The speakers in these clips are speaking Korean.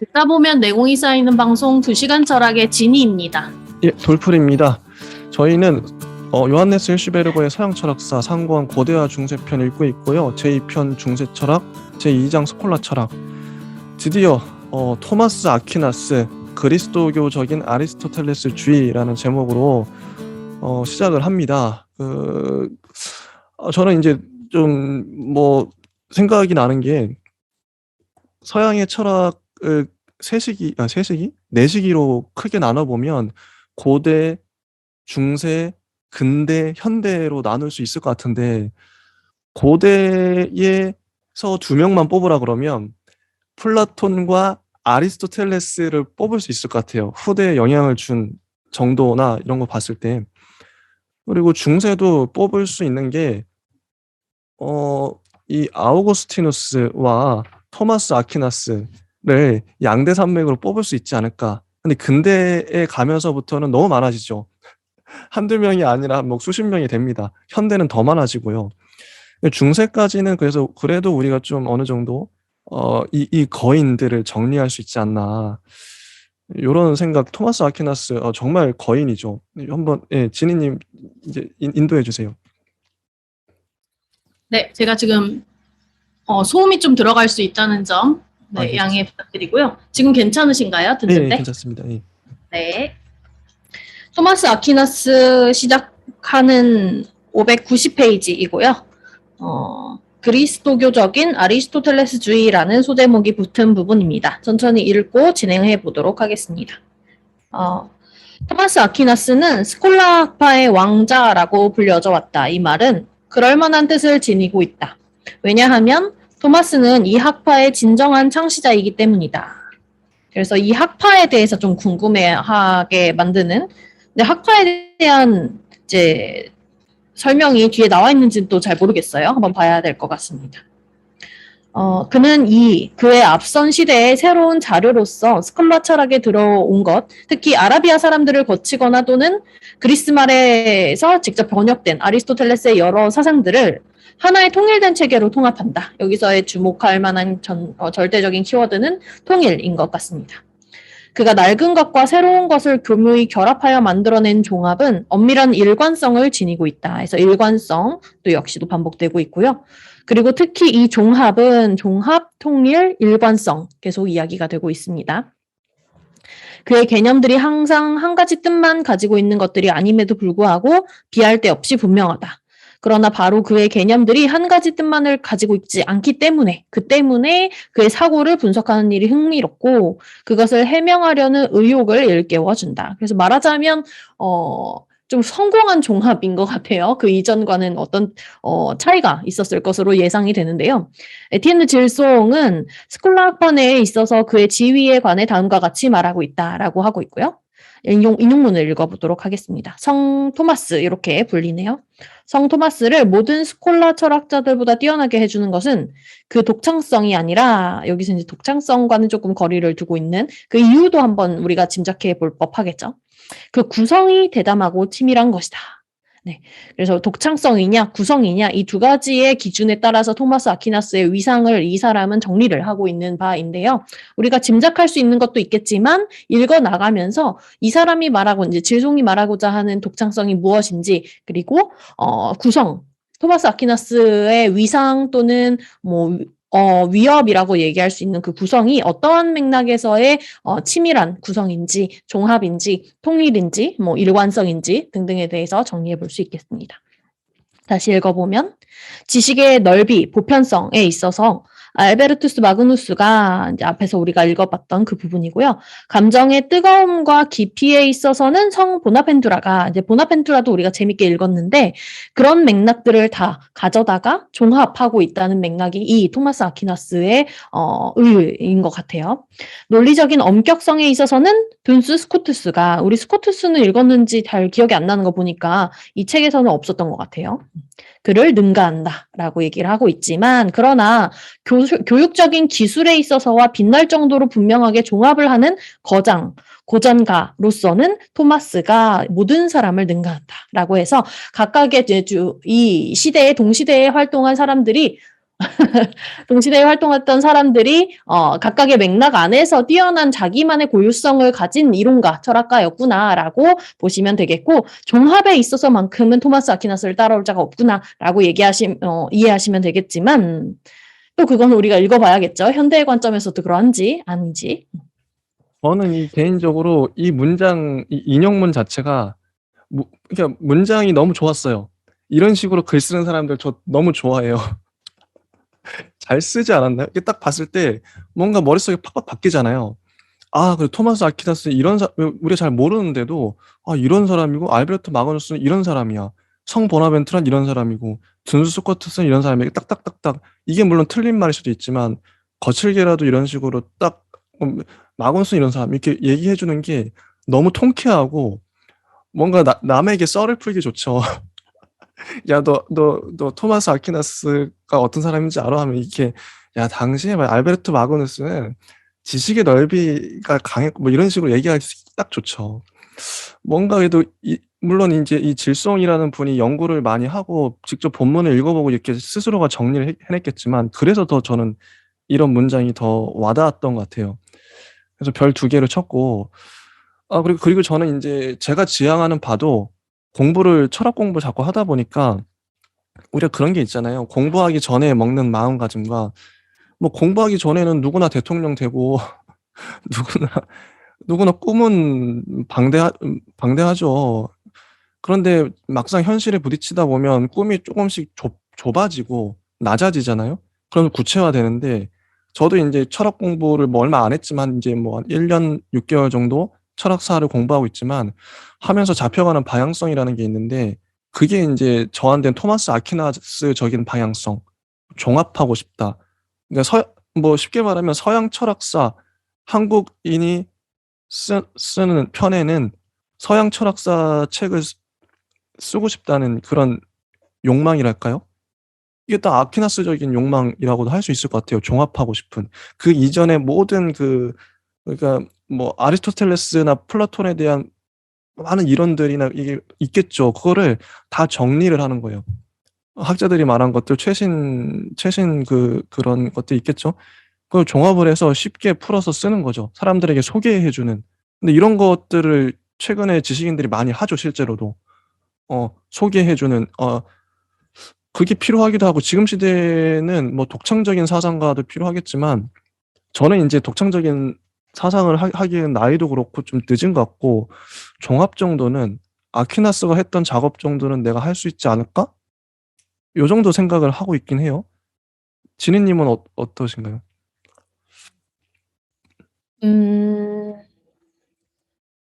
듣다 보면 내공이 쌓이는 방송 2시간 철학의 진이입니다. 예, 돌풀입니다. 저희는 요한네스 hirschberg의 서양 철학사 상고한 고대화 중세편 읽고 있고요. 제2편 중세 철학, 제2장 스콜라 철학. 드디어 토마스 아퀴나스 그리스도교적인 아리스토텔레스주의라는 제목으로 시작을 합니다. 저는 이제 좀 생각이 나는 게 서양의 철학을 네시기로 크게 나눠보면 고대, 중세, 근대, 현대로 나눌 수 있을 것 같은데 고대에서 2명만 뽑으라 그러면 플라톤과 아리스토텔레스를 뽑을 수 있을 것 같아요. 후대에 영향을 준 정도나 이런 거 봤을 때. 그리고 중세도 뽑을 수 있는 게 이 아우구스티누스와 토마스 아퀴나스를 양대 산맥으로 뽑을 수 있지 않을까. 근데 근대에 가면서부터는 너무 많아지죠. 한두 명이 아니라 수십 명이 됩니다. 현대는 더 많아지고요. 중세까지는 그래도 우리가 좀 어느 정도 이 거인들을 정리할 수 있지 않나. 이런 생각. 토마스 아퀴나스 정말 거인이죠. 한번 진희님 이제 인도해 주세요. 네, 제가 지금 소음이 좀 들어갈 수 있다는 점 양해 부탁드리고요. 지금 괜찮으신가요? 듣는데? 네, 괜찮습니다. 예. 네. 토마스 아퀴나스 시작하는 590페이지이고요. 그리스도교적인 아리스토텔레스주의라는 소제목이 붙은 부분입니다. 천천히 읽고 진행해 보도록 하겠습니다. 토마스 아퀴나스는 스콜라파의 왕자라고 불려져 왔다. 이 말은 그럴만한 뜻을 지니고 있다. 왜냐하면 토마스는 이 학파의 진정한 창시자이기 때문이다. 그래서 이 학파에 대해서 좀 궁금해하게 만드는, 근데 학파에 대한 이제 설명이 뒤에 나와 있는지는 또 잘 모르겠어요. 한번 봐야 될 것 같습니다. 그는 그의 앞선 시대의 새로운 자료로서 스콜라 철학에 들어온 것, 특히 아라비아 사람들을 거치거나 또는 그리스 말에서 직접 번역된 아리스토텔레스의 여러 사상들을 하나의 통일된 체계로 통합한다. 여기서의 주목할 만한 절대적인 키워드는 통일인 것 같습니다. 그가 낡은 것과 새로운 것을 교묘히 결합하여 만들어낸 종합은 엄밀한 일관성을 지니고 있다. 그래서 일관성도 역시도 반복되고 있고요. 그리고 특히 이 종합은 종합, 통일, 일관성 계속 이야기가 되고 있습니다. 그의 개념들이 항상 한 가지 뜻만 가지고 있는 것들이 아님에도 불구하고 비할 데 없이 분명하다. 그러나 바로 그의 개념들이 한 가지 뜻만을 가지고 있지 않기 때문에 그 때문에 그의 사고를 분석하는 일이 흥미롭고 그것을 해명하려는 의욕을 일깨워준다. 그래서 말하자면 좀 성공한 종합인 것 같아요. 그 이전과는 어떤 차이가 있었을 것으로 예상이 되는데요. 에티enne 질송은 스콜라 학파 내에 있어서 그의 지위에 관해 다음과 같이 말하고 있다라고 하고 있고요. 인용문을 읽어보도록 하겠습니다. 성 토마스 이렇게 불리네요. 성 토마스를 모든 스콜라 철학자들보다 뛰어나게 해주는 것은 그 독창성이 아니라 여기서 이제 독창성과는 조금 거리를 두고 있는 그 이유도 한번 우리가 짐작해 볼 법하겠죠. 그 구성이 대담하고 치밀한 것이다. 네, 그래서 독창성이냐 구성이냐 이 두 가지의 기준에 따라서 토마스 아퀴나스의 위상을 이 사람은 정리를 하고 있는 바인데요. 우리가 짐작할 수 있는 것도 있겠지만 읽어 나가면서 이 사람이 말하고 이제 질송이 말하고자 하는 독창성이 무엇인지 그리고 구성 토마스 아퀴나스의 위상 또는 위협이라고 얘기할 수 있는 그 구성이 어떠한 맥락에서의 치밀한 구성인지 종합인지 통일인지 일관성인지 등등에 대해서 정리해 볼 수 있겠습니다. 다시 읽어보면 지식의 넓이, 보편성에 있어서 알베르투스 마그누스가 이제 앞에서 우리가 읽어봤던 그 부분이고요. 감정의 뜨거움과 깊이에 있어서는 성 보나펜투라가 이제 보나펜투라도 우리가 재밌게 읽었는데 그런 맥락들을 다 가져다가 종합하고 있다는 맥락이 이 토마스 아퀴나스의 의의인 것 같아요. 논리적인 엄격성에 있어서는 둔스 스코투스가 우리 스코투스는 읽었는지 잘 기억이 안 나는 거 보니까 이 책에서는 없었던 것 같아요. 그를 능가한다라고 얘기를 하고 있지만 그러나 교육적인 기술에 있어서와 빛날 정도로 분명하게 종합을 하는 고전가로서는 토마스가 모든 사람을 능가한다라고 해서 각각의 이 시대에 동시대에 활동한 사람들이 동시대에 활동했던 사람들이 각각의 맥락 안에서 뛰어난 자기만의 고유성을 가진 이론가, 철학가였구나라고 보시면 되겠고 종합에 있어서만큼은 토마스 아퀴나스를 따라올 자가 없구나라고 이해하시면 되겠지만 또 그건 우리가 읽어봐야겠죠. 현대의 관점에서도 그러한지 아닌지. 저는 개인적으로 이 문장, 이 인용문 자체가 그러니까 문장이 너무 좋았어요. 이런 식으로 글 쓰는 사람들 저 너무 좋아해요. 잘 쓰지 않았나요? 이게 딱 봤을 때 뭔가 머릿속에 팍팍 바뀌잖아요. 아, 그래 토마스 아퀴나스 이런 우리가 잘 모르는데도 이런 사람이고 알베르토 마그누스는 이런 사람이야. 성 보나벤투란 이런 사람이고 둔수 스코트스는 이런 사람이야. 딱딱딱딱 이게 물론 틀린 말일 수도 있지만 거칠게라도 이런 식으로 딱 마그누스는 이런 사람 이렇게 얘기해 주는 게 너무 통쾌하고 뭔가 남에게 썰을 풀기 좋죠. 야, 너 토마스 아퀴나스가 어떤 사람인지 알아? 하면 이렇게, 야, 당시에 알베르토 마그누스는 지식의 넓이가 강했고, 뭐 이런 식으로 얘기하기 딱 좋죠. 뭔가 그래도, 물론 이제 이 질송이라는 분이 연구를 많이 하고, 직접 본문을 읽어보고 이렇게 스스로가 정리를 해냈겠지만, 그래서 더 저는 이런 문장이 더 와닿았던 것 같아요. 그래서 별 2개를 쳤고, 그리고 저는 이제 제가 지향하는 바도 철학 공부 자꾸 하다 보니까 우리가 그런 게 있잖아요. 공부하기 전에 먹는 마음가짐과 뭐 공부하기 전에는 누구나 대통령 되고 누구나 누구나 꿈은 방대하죠. 그런데 막상 현실에 부딪히다 보면 꿈이 조금씩 좁아지고 낮아지잖아요. 그러면 구체화되는데 저도 이제 철학 공부를 뭐 얼마 안 했지만 이제 뭐 한 1년 6개월 정도 철학사를 공부하고 있지만 하면서 잡혀가는 방향성이라는 게 있는데 그게 이제 저한테는 토마스 아퀴나스적인 방향성, 종합하고 싶다. 그러니까 뭐 쉽게 말하면 서양 철학사, 한국인이 쓰는 편에는 서양 철학사 책을 쓰고 싶다는 그런 욕망이랄까요? 이게 딱 아퀴나스적인 욕망이라고도 할 수 있을 것 같아요. 종합하고 싶은. 그 이전의 모든 그러니까 뭐 아리스토텔레스나 플라톤에 대한 많은 이론들이나 이게 있겠죠. 그거를 다 정리를 하는 거예요. 학자들이 말한 것들 최신 그런 것들이 있겠죠. 그걸 종합을 해서 쉽게 풀어서 쓰는 거죠. 사람들에게 소개해 주는. 근데 이런 것들을 최근에 지식인들이 많이 하죠, 실제로도. 소개해 주는 그게 필요하기도 하고 지금 시대에는 뭐 독창적인 사상가도 필요하겠지만 저는 이제 독창적인 사상을 하기에는 나이도 그렇고 좀 늦은 것 같고 종합 정도는 아퀴나스가 했던 작업 정도는 내가 할 수 있지 않을까? 요 정도 생각을 하고 있긴 해요. 지니님은 어떠신가요? 음,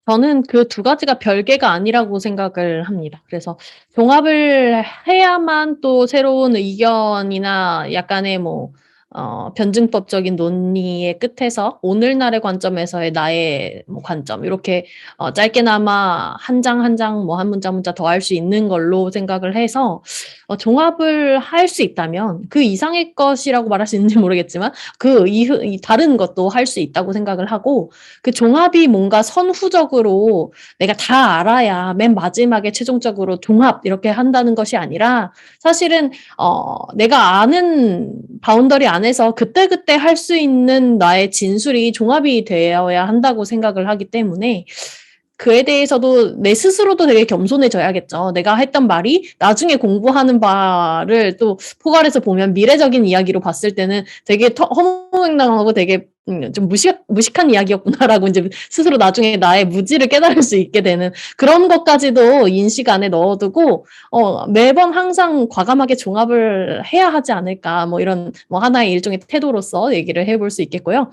저는 그 2가지가 별개가 아니라고 생각을 합니다. 그래서 종합을 해야만 또 새로운 의견이나 약간의 변증법적인 논의의 끝에서 오늘날의 관점에서의 나의 관점, 이렇게 짧게나마 한 장 한 장 한 문자 더 할 수 있는 걸로 생각을 해서 종합을 할 수 있다면 그 이상의 것이라고 말할 수 있는지 모르겠지만 그 다른 것도 할 수 있다고 생각을 하고 그 종합이 뭔가 선후적으로 내가 다 알아야 맨 마지막에 최종적으로 종합 이렇게 한다는 것이 아니라 사실은 내가 아는 바운더리 안에서 그때그때 할 수 있는 나의 진술이 종합이 되어야 한다고 생각을 하기 때문에 그에 대해서도 내 스스로도 되게 겸손해져야겠죠. 내가 했던 말이 나중에 공부하는 바를 또 포괄해서 보면 미래적인 이야기로 봤을 때는 되게 허무맹랑하고 되게 좀 무식한 이야기였구나라고 이제 스스로 나중에 나의 무지를 깨달을 수 있게 되는 그런 것까지도 인식 안에 넣어두고 매번 항상 과감하게 종합을 해야 하지 않을까 이런 하나의 일종의 태도로서 얘기를 해볼 수 있겠고요.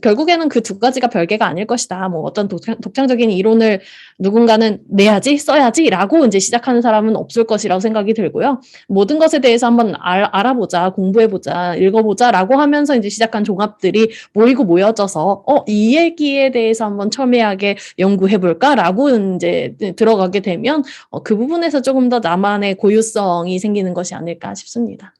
결국에는 그 2가지가 별개가 아닐 것이다. 어떤 독창적인 이론을 누군가는 내야지 써야지라고 이제 시작하는 사람은 없을 것이라고 생각이 들고요. 모든 것에 대해서 한번 알아보자, 공부해보자, 읽어보자라고 하면서 이제 시작한 종합들이 모여져서 이 얘기에 대해서 한번 첨예하게 연구해볼까라고 이제 들어가게 되면 그 부분에서 조금 더 나만의 고유성이 생기는 것이 아닐까 싶습니다.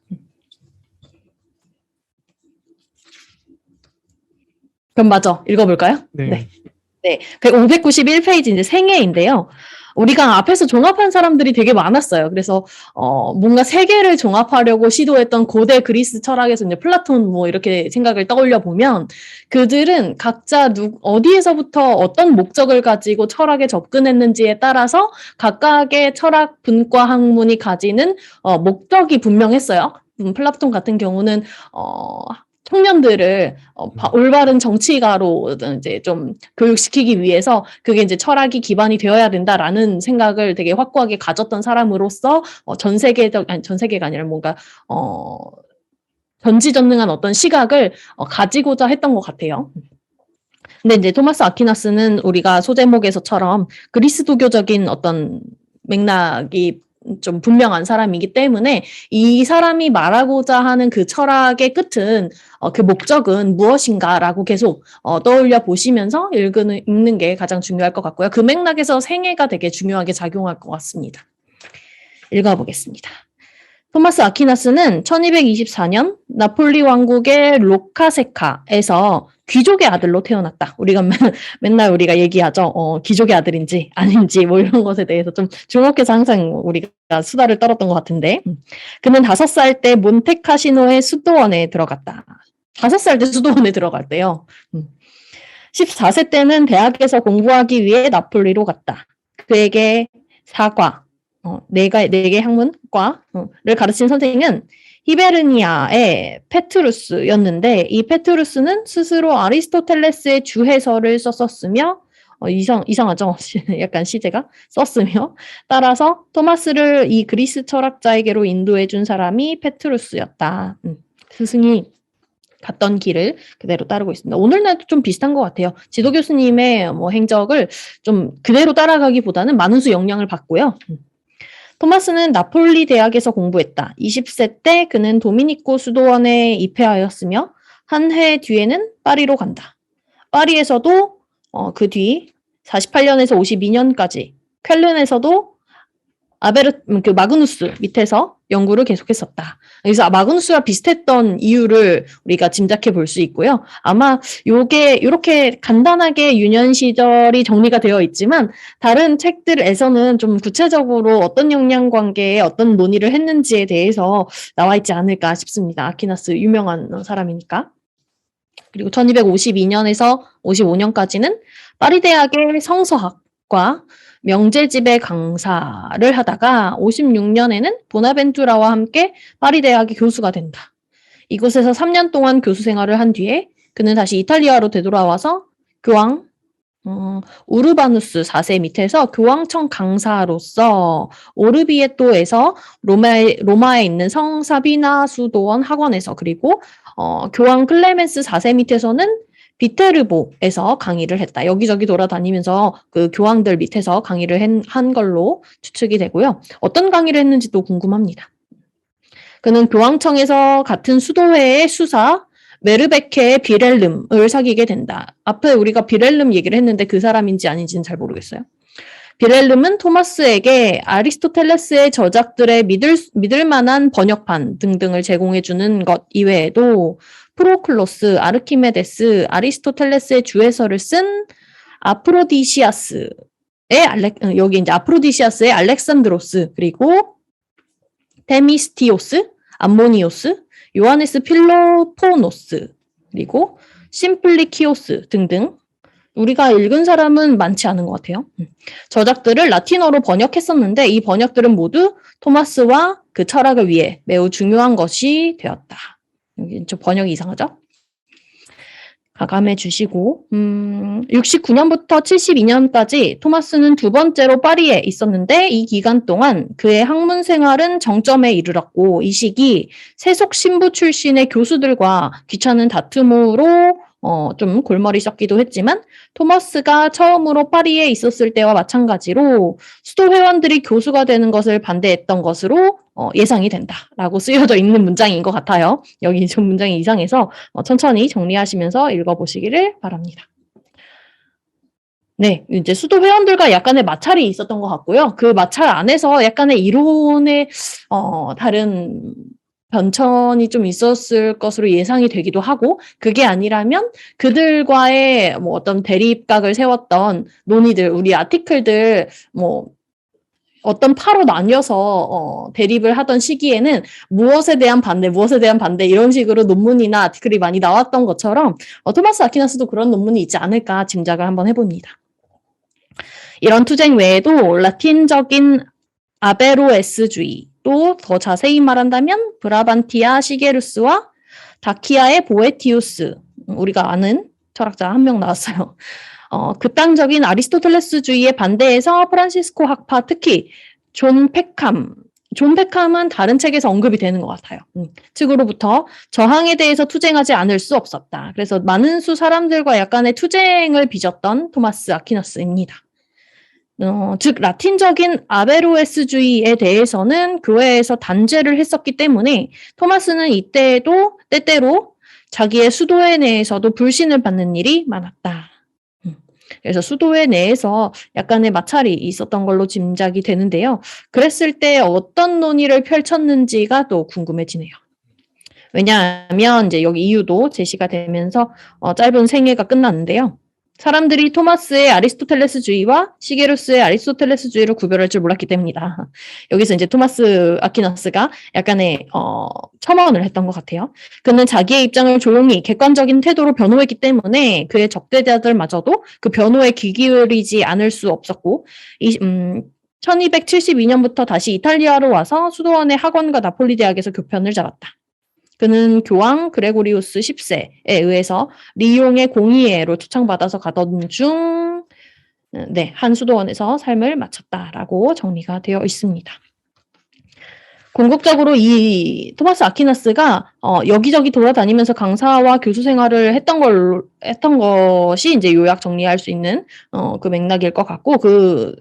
그럼 마저 읽어볼까요? 네. 네. 591페이지 이제 생애인데요. 우리가 앞에서 종합한 사람들이 되게 많았어요. 그래서 뭔가 세계를 종합하려고 시도했던 고대 그리스 철학에서 이제 플라톤 뭐 이렇게 생각을 떠올려 보면 그들은 각자 어디에서부터 어떤 목적을 가지고 철학에 접근했는지에 따라서 각각의 철학 분과 학문이 가지는 목적이 분명했어요. 플라톤 같은 경우는 청년들을 올바른 정치가로 이제 좀 교육시키기 위해서 그게 이제 철학이 기반이 되어야 된다라는 생각을 되게 확고하게 가졌던 사람으로서 전 세계가 아니라 뭔가 전지전능한 어떤 시각을 가지고자 했던 것 같아요. 근데 이제 토마스 아퀴나스는 우리가 소제목에서처럼 그리스도교적인 어떤 맥락이 좀 분명한 사람이기 때문에 이 사람이 말하고자 하는 그 철학의 끝은 그 목적은 무엇인가라고 계속 떠올려 보시면서 읽는 게 가장 중요할 것 같고요. 그 맥락에서 생애가 되게 중요하게 작용할 것 같습니다. 읽어보겠습니다. 토마스 아퀴나스는 1224년 나폴리 왕국의 로카세카에서 귀족의 아들로 태어났다. 우리가 맨날 우리가 얘기하죠. 귀족의 아들인지 아닌지 뭐 이런 것에 대해서 좀 주목해서 항상 우리가 수다를 떨었던 것 같은데 그는 5살 때 몬테카시노의 수도원에 들어갔다. 5살 때 수도원에 들어갈 때요. 14세 때는 대학에서 공부하기 위해 나폴리로 갔다. 그에게 사과, 네 개 학문과를 가르친 선생은 히베르니아의 페트루스였는데 이 페트루스는 스스로 아리스토텔레스의 주해설을 썼었으며 이상하죠? 약간 시제가 썼으며 따라서 토마스를 이 그리스 철학자에게로 인도해 준 사람이 페트루스였다. 스승이 갔던 길을 그대로 따르고 있습니다. 오늘날도 좀 비슷한 것 같아요. 지도 교수님의 뭐 행적을 좀 그대로 따라가기보다는 많은 수 영향을 받고요. 토마스는 나폴리 대학에서 공부했다. 20세 때 그는 도미니코 수도원에 입회하였으며 한 해 뒤에는 파리로 간다. 파리에서도 그 뒤 48년에서 52년까지 쾰른에서도 마그누스 밑에서 연구를 계속했었다. 그래서 마그누스와 비슷했던 이유를 우리가 짐작해 볼 수 있고요. 아마 요게 이렇게 간단하게 유년 시절이 정리가 되어 있지만 다른 책들에서는 좀 구체적으로 어떤 역량 관계에 어떤 논의를 했는지에 대해서 나와 있지 않을까 싶습니다. 아퀴나스 유명한 사람이니까. 그리고 1252년에서 55년까지는 파리 대학의 성서학과 명제집의 강사를 하다가 56년에는 보나벤투라와 함께 파리 대학의 교수가 된다. 이곳에서 3년 동안 교수 생활을 한 뒤에 그는 다시 이탈리아로 되돌아와서 교황 우르바누스 4세 밑에서 교황청 강사로서 오르비에토에서 로마에 있는 성 사비나 수도원 학원에서 그리고 교황 클레멘스 4세 밑에서는 비테르보에서 강의를 했다. 여기저기 돌아다니면서 그 교황들 밑에서 강의를 한 걸로 추측이 되고요. 어떤 강의를 했는지도 궁금합니다. 그는 교황청에서 같은 수도회의 수사 메르베케의 비렐름을 사귀게 된다. 앞에 우리가 비렐름 얘기를 했는데 그 사람인지 아닌지는 잘 모르겠어요. 비렐름은 토마스에게 아리스토텔레스의 저작들의 믿을 만한 번역판 등등을 제공해주는 것 이외에도 프로클로스, 아르키메데스, 아리스토텔레스의 주해설을 쓴 여기 이제 아프로디시아스의 알렉산드로스, 그리고 데미스티오스, 암모니오스, 요하네스 필로포노스, 그리고 심플리키오스 등등 우리가 읽은 사람은 많지 않은 것 같아요. 저작들을 라틴어로 번역했었는데 이 번역들은 모두 토마스와 그 철학을 위해 매우 중요한 것이 되었다. 여기 좀 번역이 이상하죠? 가감해 주시고 69년부터 72년까지 토마스는 두 번째로 파리에 있었는데 이 기간 동안 그의 학문 생활은 정점에 이르렀고 이 시기 세속 신부 출신의 교수들과 귀찮은 다툼으로 좀 골머리 썩기도 했지만 토마스가 처음으로 파리에 있었을 때와 마찬가지로 수도 회원들이 교수가 되는 것을 반대했던 것으로 예상이 된다라고 쓰여져 있는 문장인 것 같아요. 여기 좀 문장이 이상해서 천천히 정리하시면서 읽어보시기를 바랍니다. 네, 이제 수도 회원들과 약간의 마찰이 있었던 것 같고요. 그 마찰 안에서 약간의 이론의 다른 변천이 좀 있었을 것으로 예상이 되기도 하고 그게 아니라면 그들과의 뭐 어떤 대립각을 세웠던 논의들, 우리 아티클들 뭐 어떤 파로 나뉘어서 대립을 하던 시기에는 무엇에 대한 반대, 무엇에 대한 반대 이런 식으로 논문이나 아티클이 많이 나왔던 것처럼 토마스 아퀴나스도 그런 논문이 있지 않을까 짐작을 한번 해봅니다. 이런 투쟁 외에도 라틴적인 아베로에스주의, 또 더 자세히 말한다면 브라반티아 시게루스와 다키아의 보에티우스, 우리가 아는 철학자 한 명 나왔어요. 극단적인 아리스토텔레스주의에 반대해서 프란시스코 학파, 특히 존 페캄은 다른 책에서 언급이 되는 것 같아요. 측으로부터 저항에 대해서 투쟁하지 않을 수 없었다. 그래서 많은 수 사람들과 약간의 투쟁을 빚었던 토마스 아퀴나스입니다. 즉 라틴적인 아베로에스주의에 대해서는 교회에서 단죄를 했었기 때문에 토마스는 때때로 자기의 수도회 내에서도 불신을 받는 일이 많았다. 그래서 수도회 내에서 약간의 마찰이 있었던 걸로 짐작이 되는데요. 그랬을 때 어떤 논의를 펼쳤는지가 또 궁금해지네요. 왜냐하면 이제 여기 이유도 제시가 되면서 짧은 생애가 끝났는데요. 사람들이 토마스의 아리스토텔레스주의와 시게루스의 아리스토텔레스주의를 구별할 줄 몰랐기 때문이다. 여기서 이제 토마스 아퀴나스가 약간의 첨언을 했던 것 같아요. 그는 자기의 입장을 조용히 객관적인 태도로 변호했기 때문에 그의 적대자들마저도 그 변호에 귀 기울이지 않을 수 없었고 1272년부터 다시 이탈리아로 와서 수도원의 학원과 나폴리 대학에서 교편을 잡았다. 그는 교황 그레고리우스 10세에 의해서 리옹의 공의회로 초청받아서 가던 중 한 수도원에서 삶을 마쳤다라고 정리가 되어 있습니다. 궁극적으로 이 토마스 아퀴나스가 여기저기 돌아다니면서 강사와 교수 생활을 했던 것이 이제 요약 정리할 수 있는 그 맥락일 것 같고, 그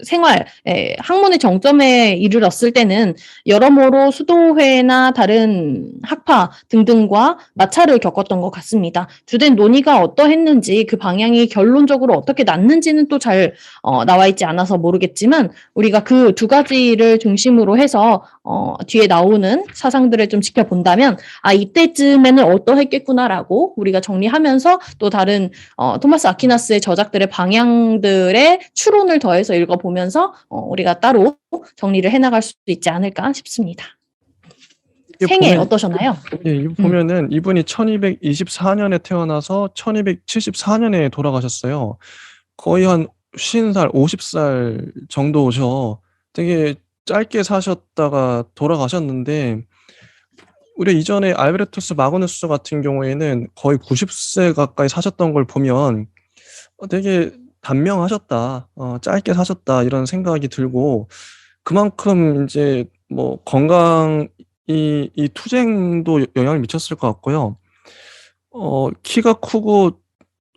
학문의 정점에 이르렀을 때는 여러모로 수도회나 다른 학파 등등과 마찰을 겪었던 것 같습니다. 주된 논의가 어떠했는지, 그 방향이 결론적으로 어떻게 났는지는 또 잘 나와 있지 않아서 모르겠지만, 우리가 그 두 가지를 중심으로 해서 뒤에 나오는 사상들을 좀 지켜본다면 이때쯤에는 어떠했겠구나라고 우리가 정리하면서 또 다른 토마스 아퀴나스의 저작들의 방향들의 추론을 더해서 읽어보면서 우리가 따로 정리를 해나갈 수 있지 않을까 싶습니다. 생애 어떠셨나요? 예, 보면은 이분이 1224년에 태어나서 1274년에 돌아가셨어요. 거의 한 50살, 50살 정도죠. 되게 짧게 사셨다가 돌아가셨는데, 우리 이전에 알베르투스 마그누스 같은 경우에는 거의 90세 가까이 사셨던 걸 보면 되게 단명하셨다, 짧게 사셨다 이런 생각이 들고, 그만큼 이제 뭐 건강 이 투쟁도 영향을 미쳤을 것 같고요. 키가 크고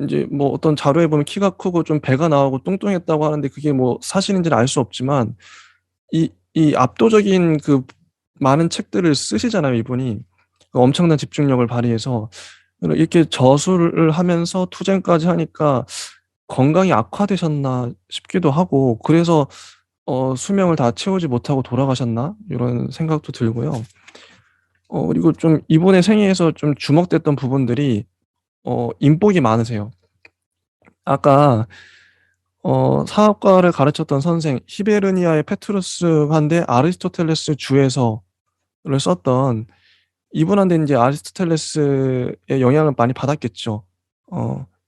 이제 뭐 어떤 자료에 보면 키가 크고 좀 배가 나오고 뚱뚱했다고 하는데 그게 뭐 사실인지는 알 수 없지만 이 압도적인 그 많은 책들을 쓰시잖아요, 이분이. 엄청난 집중력을 발휘해서 이렇게 저술을 하면서 투쟁까지 하니까 건강이 악화되셨나 싶기도 하고, 그래서 수명을 다 채우지 못하고 돌아가셨나 이런 생각도 들고요. 그리고 좀 이분의 생애에서 좀 주목됐던 부분들이 인복이 많으세요. 아까 사학과를 가르쳤던 선생 히베르니아의 페트루스한테 아리스토텔레스 주에서를 썼던 이분한테 이제 아리스토텔레스의 영향을 많이 받았겠죠.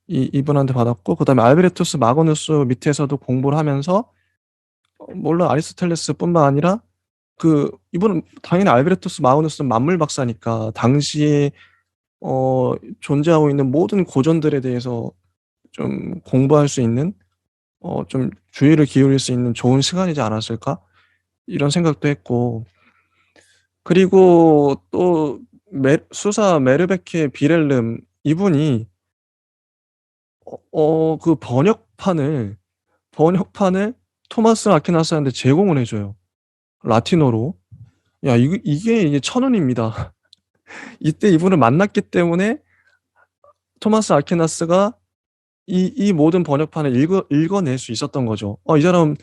이분한테 받았고, 그다음에 알베르투스 마그누스 밑에서도 공부를 하면서 물론 아리스토텔레스뿐만 아니라 이분은 당연히 알베르투스 마그누스는 만물 박사니까 당시에 존재하고 있는 모든 고전들에 대해서 좀 공부할 수 있는, 좀 주의를 기울일 수 있는 좋은 시간이지 않았을까 이런 생각도 했고, 그리고 또 수사 메르베케 비렐름 이분이 그 번역판을 토마스 아퀴나스한테 제공을 해줘요, 라틴어로. 야, 이게 이제 1,000원입니다. 이때 이분을 만났기 때문에 토마스 아퀴나스가 이 모든 번역판을 읽어낼 수 있었던 거죠. 이 사람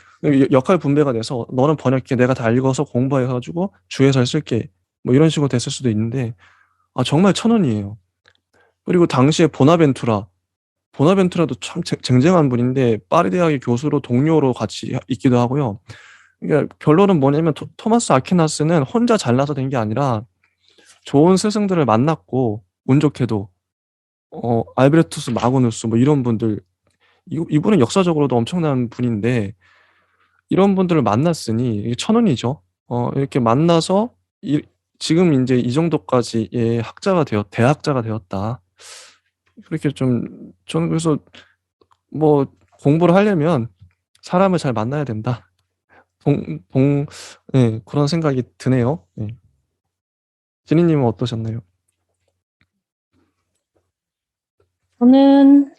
역할 분배가 돼서 너는 번역해, 내가 다 읽어서 공부해가지고 주에서 쓸게, 뭐 이런 식으로 됐을 수도 있는데, 정말 1,000원이에요. 그리고 당시에 보나벤투라도 참 쟁쟁한 분인데 파리 대학의 교수로 동료로 같이 있기도 하고요. 그러니까 결론은 뭐냐면 토마스 아퀴나스는 혼자 잘나서 된 게 아니라 좋은 스승들을 만났고 운 좋게도 알베르투스 마그누스 뭐 이런 분들 이분은 역사적으로도 엄청난 분인데 이런 분들을 만났으니 이게 천운이죠. 이렇게 만나서 지금 이제 이 정도까지의 대학자가 되었다. 그렇게 좀 저는 그래서 뭐 공부를 하려면 사람을 잘 만나야 된다. 예, 그런 생각이 드네요. 예. 지니님은 어떠셨나요? 저는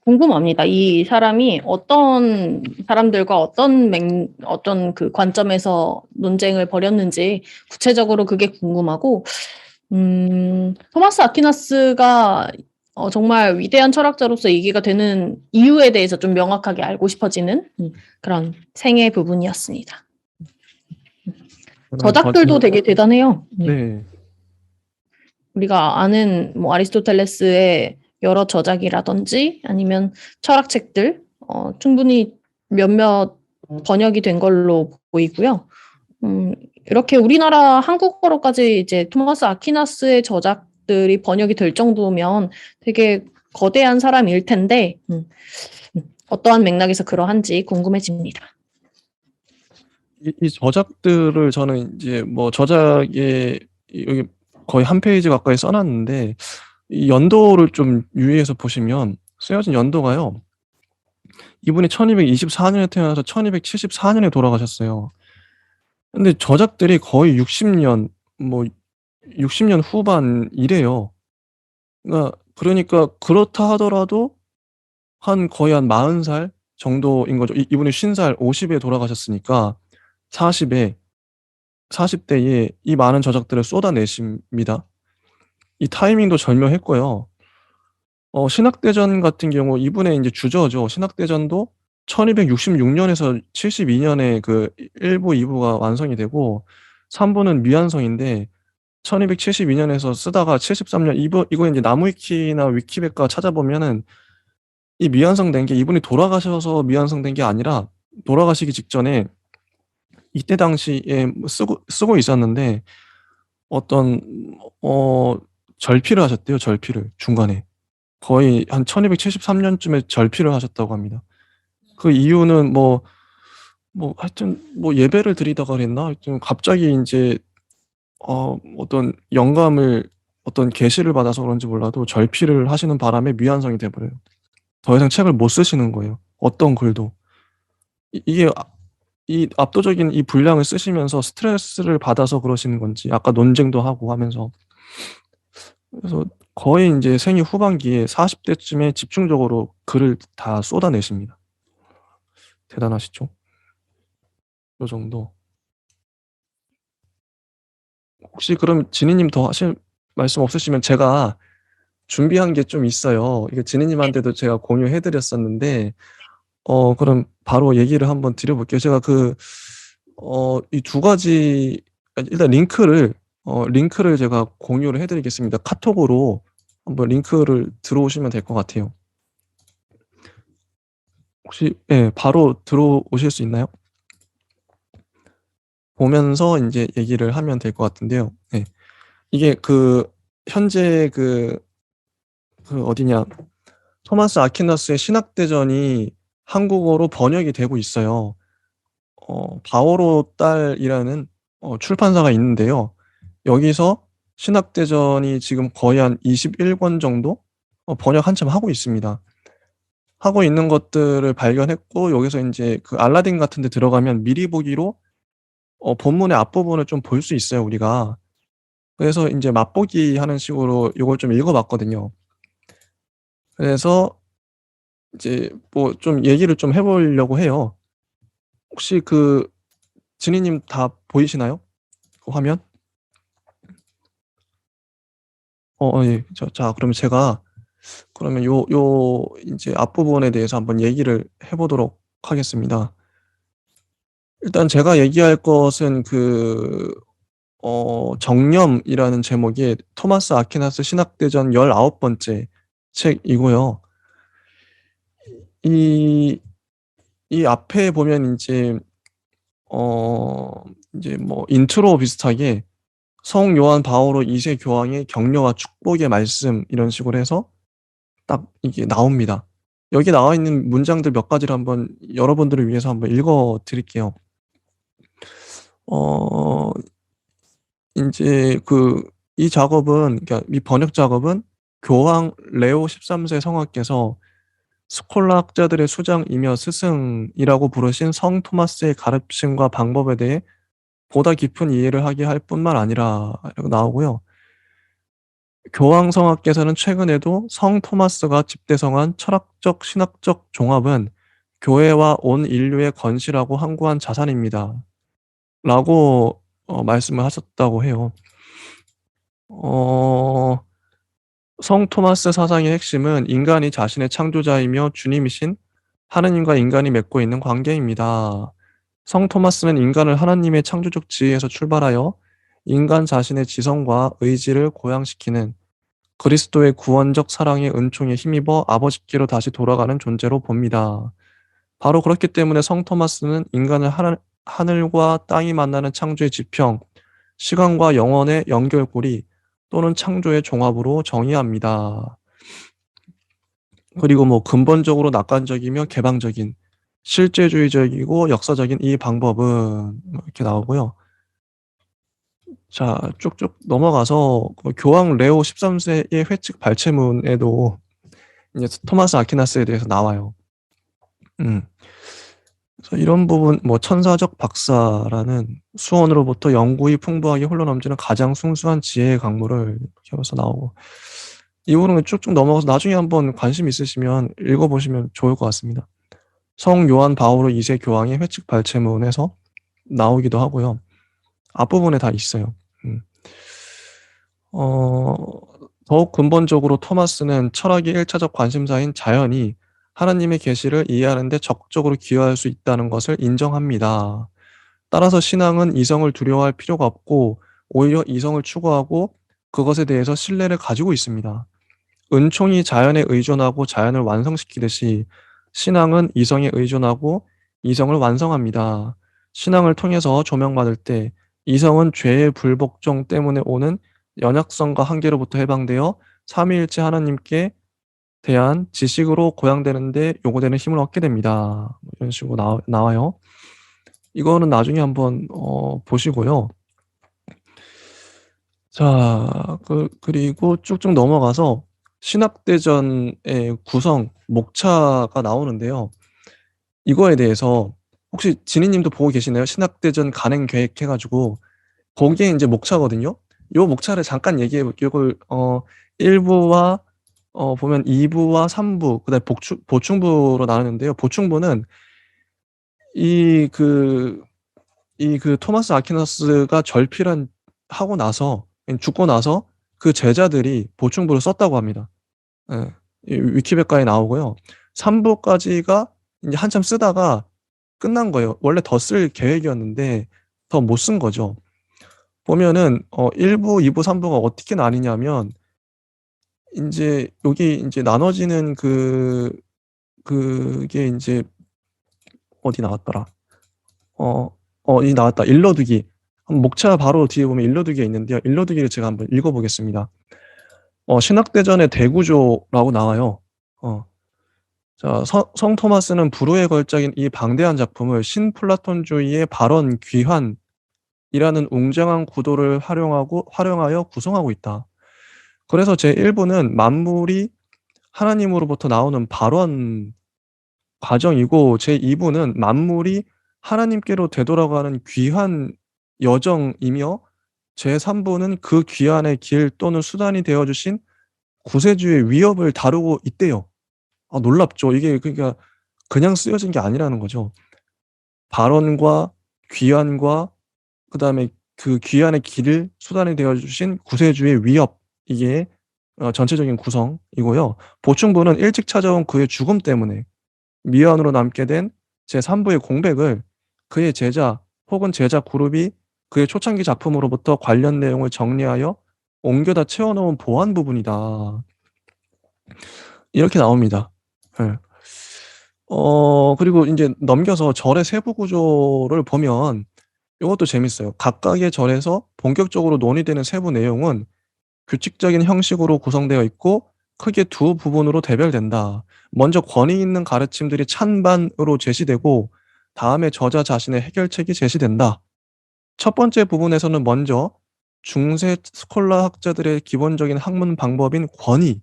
궁금합니다. 이 사람이 어떤 사람들과 어떤 그 관점에서 논쟁을 벌였는지 구체적으로 그게 궁금하고, 토마스 아퀴나스가 정말 위대한 철학자로서 얘기가 되는 이유에 대해서 좀 명확하게 알고 싶어지는 그런 생애 부분이었습니다. 저작들도 되게 대단해요. 네. 우리가 아는 뭐 아리스토텔레스의 여러 저작이라든지 아니면 철학책들 충분히 몇몇 번역이 된 걸로 보이고요. 이렇게 우리나라 한국어로까지 이제 토마스 아퀴나스의 저작들이 번역이 될 정도면 되게 거대한 사람일 텐데 어떠한 맥락에서 그러한지 궁금해집니다. 이 저작들을 저는 이제 뭐 저작에 여기 거의 한 페이지 가까이 써놨는데 이 연도를 좀 유의해서 보시면 쓰여진 연도가요. 이분이 1224년에 태어나서 1274년에 돌아가셨어요. 근데 저작들이 거의 60년, 뭐 60년 후반이래요. 그러니까 그렇다 하더라도 거의 한 40살 정도인 거죠. 이분이 50살, 50에 돌아가셨으니까 40대에 이 많은 저작들을 쏟아내십니다. 이 타이밍도 절묘했고요. 신학대전 같은 경우 이분의 이제 주저죠. 신학대전도 1266년에서 72년에 그 1부, 2부가 완성이 되고 3부는 미완성인데 1272년에서 쓰다가 73년 이거 이제 나무위키나 위키백과 찾아보면은 이 미완성된 게 이분이 돌아가셔서 미완성된 게 아니라 돌아가시기 직전에 이때 당시에 쓰고 있었는데 어떤 절필을 하셨대요. 절필을 중간에. 거의 한 1273년쯤에 절필을 하셨다고 합니다. 그 이유는 하여튼 예배를 드리다가 그랬나? 하여튼 갑자기 이제 어떤 영감을 어떤 계시를 받아서 그런지 몰라도 절필을 하시는 바람에 미완성이 돼 버려요. 더 이상 책을 못 쓰시는 거예요. 어떤 글도. 이게 이 압도적인 이 분량을 쓰시면서 스트레스를 받아서 그러시는 건지 아까 논쟁도 하고 하면서 그래서 거의 인제 생애 후반기에 40대쯤에 집중적으로 글을 다 쏟아내십니다. 대단하시죠? 요 정도. 혹시 그럼 지니님 더 하실 말씀 없으시면 제가 준비한 게 좀 있어요. 이게 지니님한테도 제가 공유해 드렸었는데 그럼 바로 얘기를 한번 드려 볼게요. 제가 이 두 가지 일단 링크를 제가 공유를 해 드리겠습니다. 카톡으로 한번 링크를 들어오시면 될 것 같아요. 혹시 예 바로 들어오실 수 있나요? 보면서 인제 얘기를 하면 될 것 같은데요. 예. 이게 현재 어디냐 토마스 아퀴나스의 신학대전이 한국어로 번역이 되고 있어요. 바오로 딸이라는 출판사가 있는데요. 여기서 신학대전이 지금 거의 한 21권 정도 번역 한참 하고 있습니다. 하고 있는 것들을 발견했고 여기서 인제 그 알라딘 같은 데 들어가면 미리 보기로 본문의 앞부분을 좀 볼 수 있어요, 우리가. 그래서 인제 맛보기 하는 식으로 요걸 좀 읽어 봤거든요. 그래서 이제 좀 얘기를 좀 해 보려고 해요. 혹시 지니님 다 보이시나요? 그 화면? 예. 자 그러면 제가 그러면 인제 앞부분에 대해서 한번 얘기를 해 보도록 하겠습니다. 일단 제가 얘기할 것은 정념이라는 제목의 토마스 아퀴나스 신학대전 19번째 책이고요. 이 이 앞에 보면 이제 뭐 인트로 비슷하게 성 요한 바오로 2세 교황의 격려와 축복의 말씀 이런 식으로 해서 딱 이게 나옵니다. 여기 나와 있는 문장들 몇 가지를 한번 여러분들을 위해서 한번 읽어 드릴게요. 어 인제 이 작업은, 그러니까 이 번역 작업은 교황 레오 13세 성화께서 스콜라 학자들의 수장이며 스승이라고 부르신 성 토마스의 가르침과 방법에 대해 보다 깊은 이해를 하게 할 뿐만 아니라 라고 나오고요. 교황 성하께서는 최근에도 성 토마스가 집대성한 철학적 신학적 종합은 교회와 온 인류의 건실하고 항구한 자산입니다. 라고 말씀을 하셨다고 해요. 어 성 토마스 사상의 핵심은 인간이 자신의 창조자이며 주님이신 하느님과 인간이 맺고 있는 관계입니다. 성 토마스는 인간을 하나님의 창조적 지혜에서 출발하여 인간 자신의 지성과 의지를 고양시키는 그리스도의 구원적 사랑의 은총에 힘입어 아버지께로 다시 돌아가는 존재로 봅니다. 바로 그렇기 때문에 성 토마스는 인간을 하늘과 땅이 만나는 창조의 지평, 시간과 영원의 연결고리 또는 창조의 종합으로 정의합니다. 그리고 뭐 근본적으로 낙관적이며 개방적인, 실제주의적이고 역사적인 이 방법은 이렇게 나오고요. 자, 쭉쭉 넘어가서 교황 레오 13세의 회칙 발췌문에도 이제 토마스 아퀴나스에 대해서 나와요. 그래서 이런 부분, 뭐 천사적 박사라는 수원으로부터 영구히 풍부하게 흘러넘치는 가장 순수한 지혜의 강물을 이렇게 하면서 나오고, 이 부분은 쭉쭉 넘어가서 나중에 한번 관심 있으시면 읽어보시면 좋을 것 같습니다. 성 요한 바오로 2세 교황의 회칙 발췌문에서 나오기도 하고요. 앞부분에 다 있어요. 어, 더욱 근본적으로 토마스는 철학의 1차적 관심사인 자연이 하나님의 계시를 이해하는 데 적극적으로 기여할 수 있다는 것을 인정합니다. 따라서 신앙은 이성을 두려워할 필요가 없고 오히려 이성을 추구하고 그것에 대해서 신뢰를 가지고 있습니다. 은총이 자연에 의존하고 자연을 완성시키듯이 신앙은 이성에 의존하고 이성을 완성합니다. 신앙을 통해서 조명받을 때 이성은 죄의 불복종 때문에 오는 연약성과 한계로부터 해방되어 삼위일체 하나님께 대한 지식으로 고양되는데 요구되는 힘을 얻게 됩니다. 이런 식으로 나와요. 이거는 나중에 한번 보시고요. 자, 그리고 쭉쭉 넘어가서 신학대전의 구성, 목차가 나오는데요. 이거에 대해서 혹시 지니님도 보고 계시나요? 신학대전 간행 계획 해가지고 거기에 이제 목차거든요. 요 목차를 잠깐 얘기해 볼게요. 이걸 1부와 보면 2부와 3부, 그다음에 보충부로 나누는데요. 보충부는 이 토마스 아퀴나스가 하고 나서, 죽고 나서 그 제자들이 보충부를 썼다고 합니다. 예. 이 위키백과에 나오고요. 3부까지가 이제 한참 쓰다가 끝난 거예요. 원래 더 쓸 계획이었는데 더 못 쓴 거죠. 보면은 1부, 2부, 3부가 어떻게 나뉘냐면 인제 여기 인제 나눠지는 그게 인제 어디 나왔더라. 이 나왔다. 일러두기. 목차 바로 뒤에 보면 일러두기가 있는데요. 일러두기를 제가 한번 읽어 보겠습니다. 신학대전의 대구조라고 나와요. 자, 성 토마스는 불후의 걸작인 이 방대한 작품을 신플라톤주의의 발언 귀환이라는 웅장한 구도를 활용하여 구성하고 있다. 그래서 제1부는 만물이 하나님으로부터 나오는 발언 과정이고 제2부는 만물이 하나님께로 되돌아가는 귀환 여정이며 제3부는 그 귀환의 길 또는 수단이 되어 주신 구세주의 위협을 다루고 있대요. 아, 놀랍죠. 이게 그러니까 그냥 쓰여진 게 아니라는 거죠. 발언과 귀환과 그다음에 그 귀환의 길을 수단이 되어 주신 구세주의 위협, 이게 전체적인 구성이고요. 보충부는 일찍 찾아온 그의 죽음 때문에 미완으로 남게 된 제3부의 공백을 그의 제자 혹은 제자 그룹이 그의 초창기 작품으로부터 관련 내용을 정리하여 옮겨다 채워 넣은 보완 부분이다. 이렇게 나옵니다. 예. 그리고 이제 넘겨서 절의 세부 구조를 보면 이것도 재밌어요. 각각의 절에서 본격적으로 논의되는 세부 내용은 규칙적인 형식으로 구성되어 있고 크게 두 부분으로 대별된다. 먼저 권위 있는 가르침들이 찬반으로 제시되고 다음에 저자 자신의 해결책이 제시된다. 첫 번째 부분에서는 먼저 중세 스콜라 학자들의 기본적인 학문 방법인 권위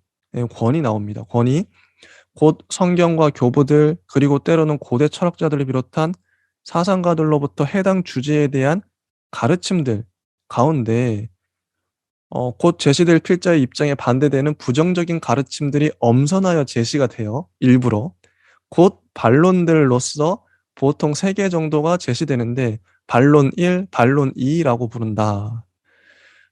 나옵니다. 권위, 곧 성경과 교부들 그리고 때로는 고대 철학자들을 비롯한 사상가들로부터 해당 주제에 대한 가르침들 가운데 곧 제시될 필자의 입장에 반대되는 부정적인 가르침들이 엄선하여 제시가 돼요. 일부러. 곧 반론들로서 보통 3개 정도가 제시되는데 반론 1, 반론 2라고 부른다.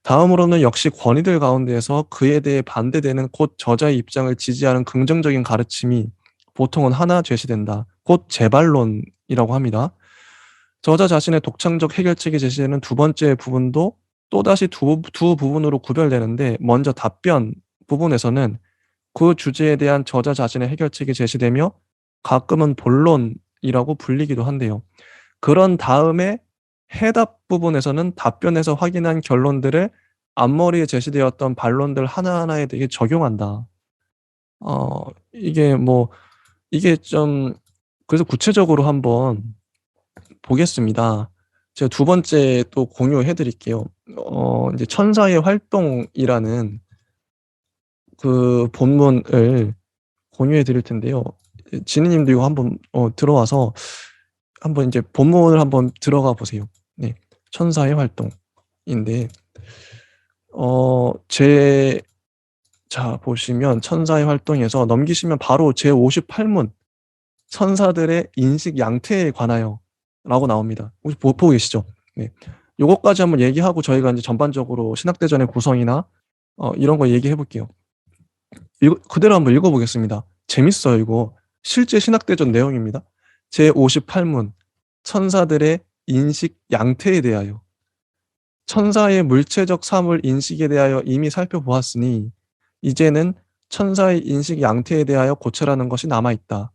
다음으로는 역시 권위들 가운데에서 그에 대해 반대되는 곧 저자의 입장을 지지하는 긍정적인 가르침이 보통은 하나 제시된다. 곧 재반론이라고 합니다. 저자 자신의 독창적 해결책이 제시되는 두 번째 부분도 또다시 두 부분으로 구별되는데 먼저 답변 부분에서는 그 주제에 대한 저자 자신의 해결책이 제시되며 가끔은 본론이라고 불리기도 한데요. 그런 다음에 해답 부분에서는 답변에서 확인한 결론들을 앞머리에 제시되었던 반론들 하나하나에 대해 적용한다. 이게 뭐 이게 좀 그래서 구체적으로 한번 보겠습니다. 제가 두 번째 또 공유해 드릴게요. 이제 천사의 활동이라는 그 본문을 공유해 드릴 텐데요. 지니 님도 이거 한번 들어와서 한번 이제 본문을 한번 들어가 보세요. 네. 천사의 활동인데 자 보시면 천사의 활동에서 넘기시면 바로 제58문 천사들의 인식 양태에 관하여라고 나옵니다. 혹시 보고 계시죠? 네. 요거까지 한번 얘기하고 저희가 이제 전반적으로 신학대전의 구성이나 이런 거 얘기해 볼게요. 그대로 한번 읽어 보겠습니다. 재밌어요, 이거. 실제 신학대전 내용입니다. 제58문 천사들의 인식 양태에 대하여. 천사의 물체적 사물 인식에 대하여 이미 살펴보았으니 이제는 천사의 인식 양태에 대하여 고찰하는 것이 남아 있다.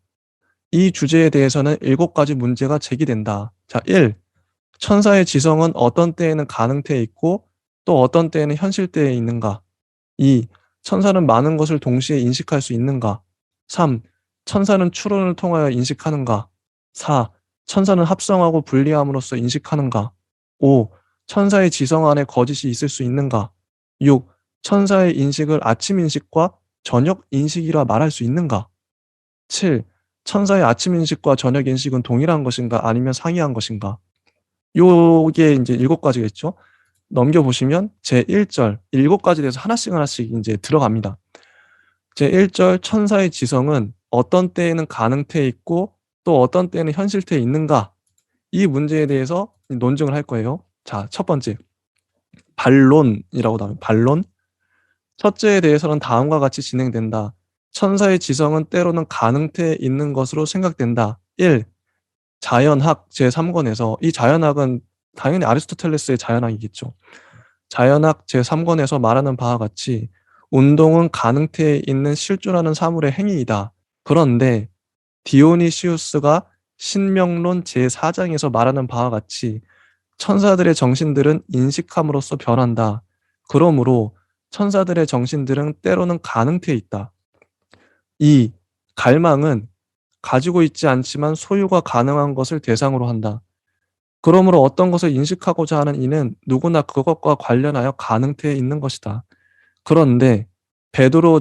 이 주제에 대해서는 7가지 문제가 제기된다. 자, 1. 천사의 지성은 어떤 때에는 가능태에 있고 또 어떤 때에는 현실때에 있는가? 2. 천사는 많은 것을 동시에 인식할 수 있는가? 3. 천사는 추론을 통하여 인식하는가? 4. 천사는 합성하고 분리함으로써 인식하는가? 5. 천사의 지성 안에 거짓이 있을 수 있는가? 6. 천사의 인식을 아침 인식과 저녁 인식이라 말할 수 있는가? 7. 천사의 아침 인식과 저녁 인식은 동일한 것인가 아니면 상이한 것인가? 요게 이제 7가지가 있죠. 넘겨보시면 제1절 7가지 대해서 하나씩 이제 들어갑니다. 제1절 천사의 지성은 어떤 때에는 가능태에 있고 또 어떤 때에는 현실태에 있는가? 이 문제에 대해서 논증을 할 거예요. 자, 첫 번째. 반론이라고 나와요. 반론. 첫째에 대해서는 다음과 같이 진행된다. 천사의 지성은 때로는 가능태에 있는 것으로 생각된다. 1. 자연학 제3권에서 이 자연학은 당연히 아리스토텔레스의 자연학이겠죠. 자연학 제3권에서 말하는 바와 같이 운동은 가능태에 있는 실존하는 사물의 행위이다. 그런데 디오니시우스가 신명론 제4장에서 말하는 바와 같이 천사들의 정신들은 인식함으로써 변한다. 그러므로 천사들의 정신들은 때로는 가능태에 있다. 2. 갈망은 가지고 있지 않지만 소유가 가능한 것을 대상으로 한다. 그러므로 어떤 것을 인식하고자 하는 이는 누구나 그것과 관련하여 가능태에 있는 것이다. 그런데 베드로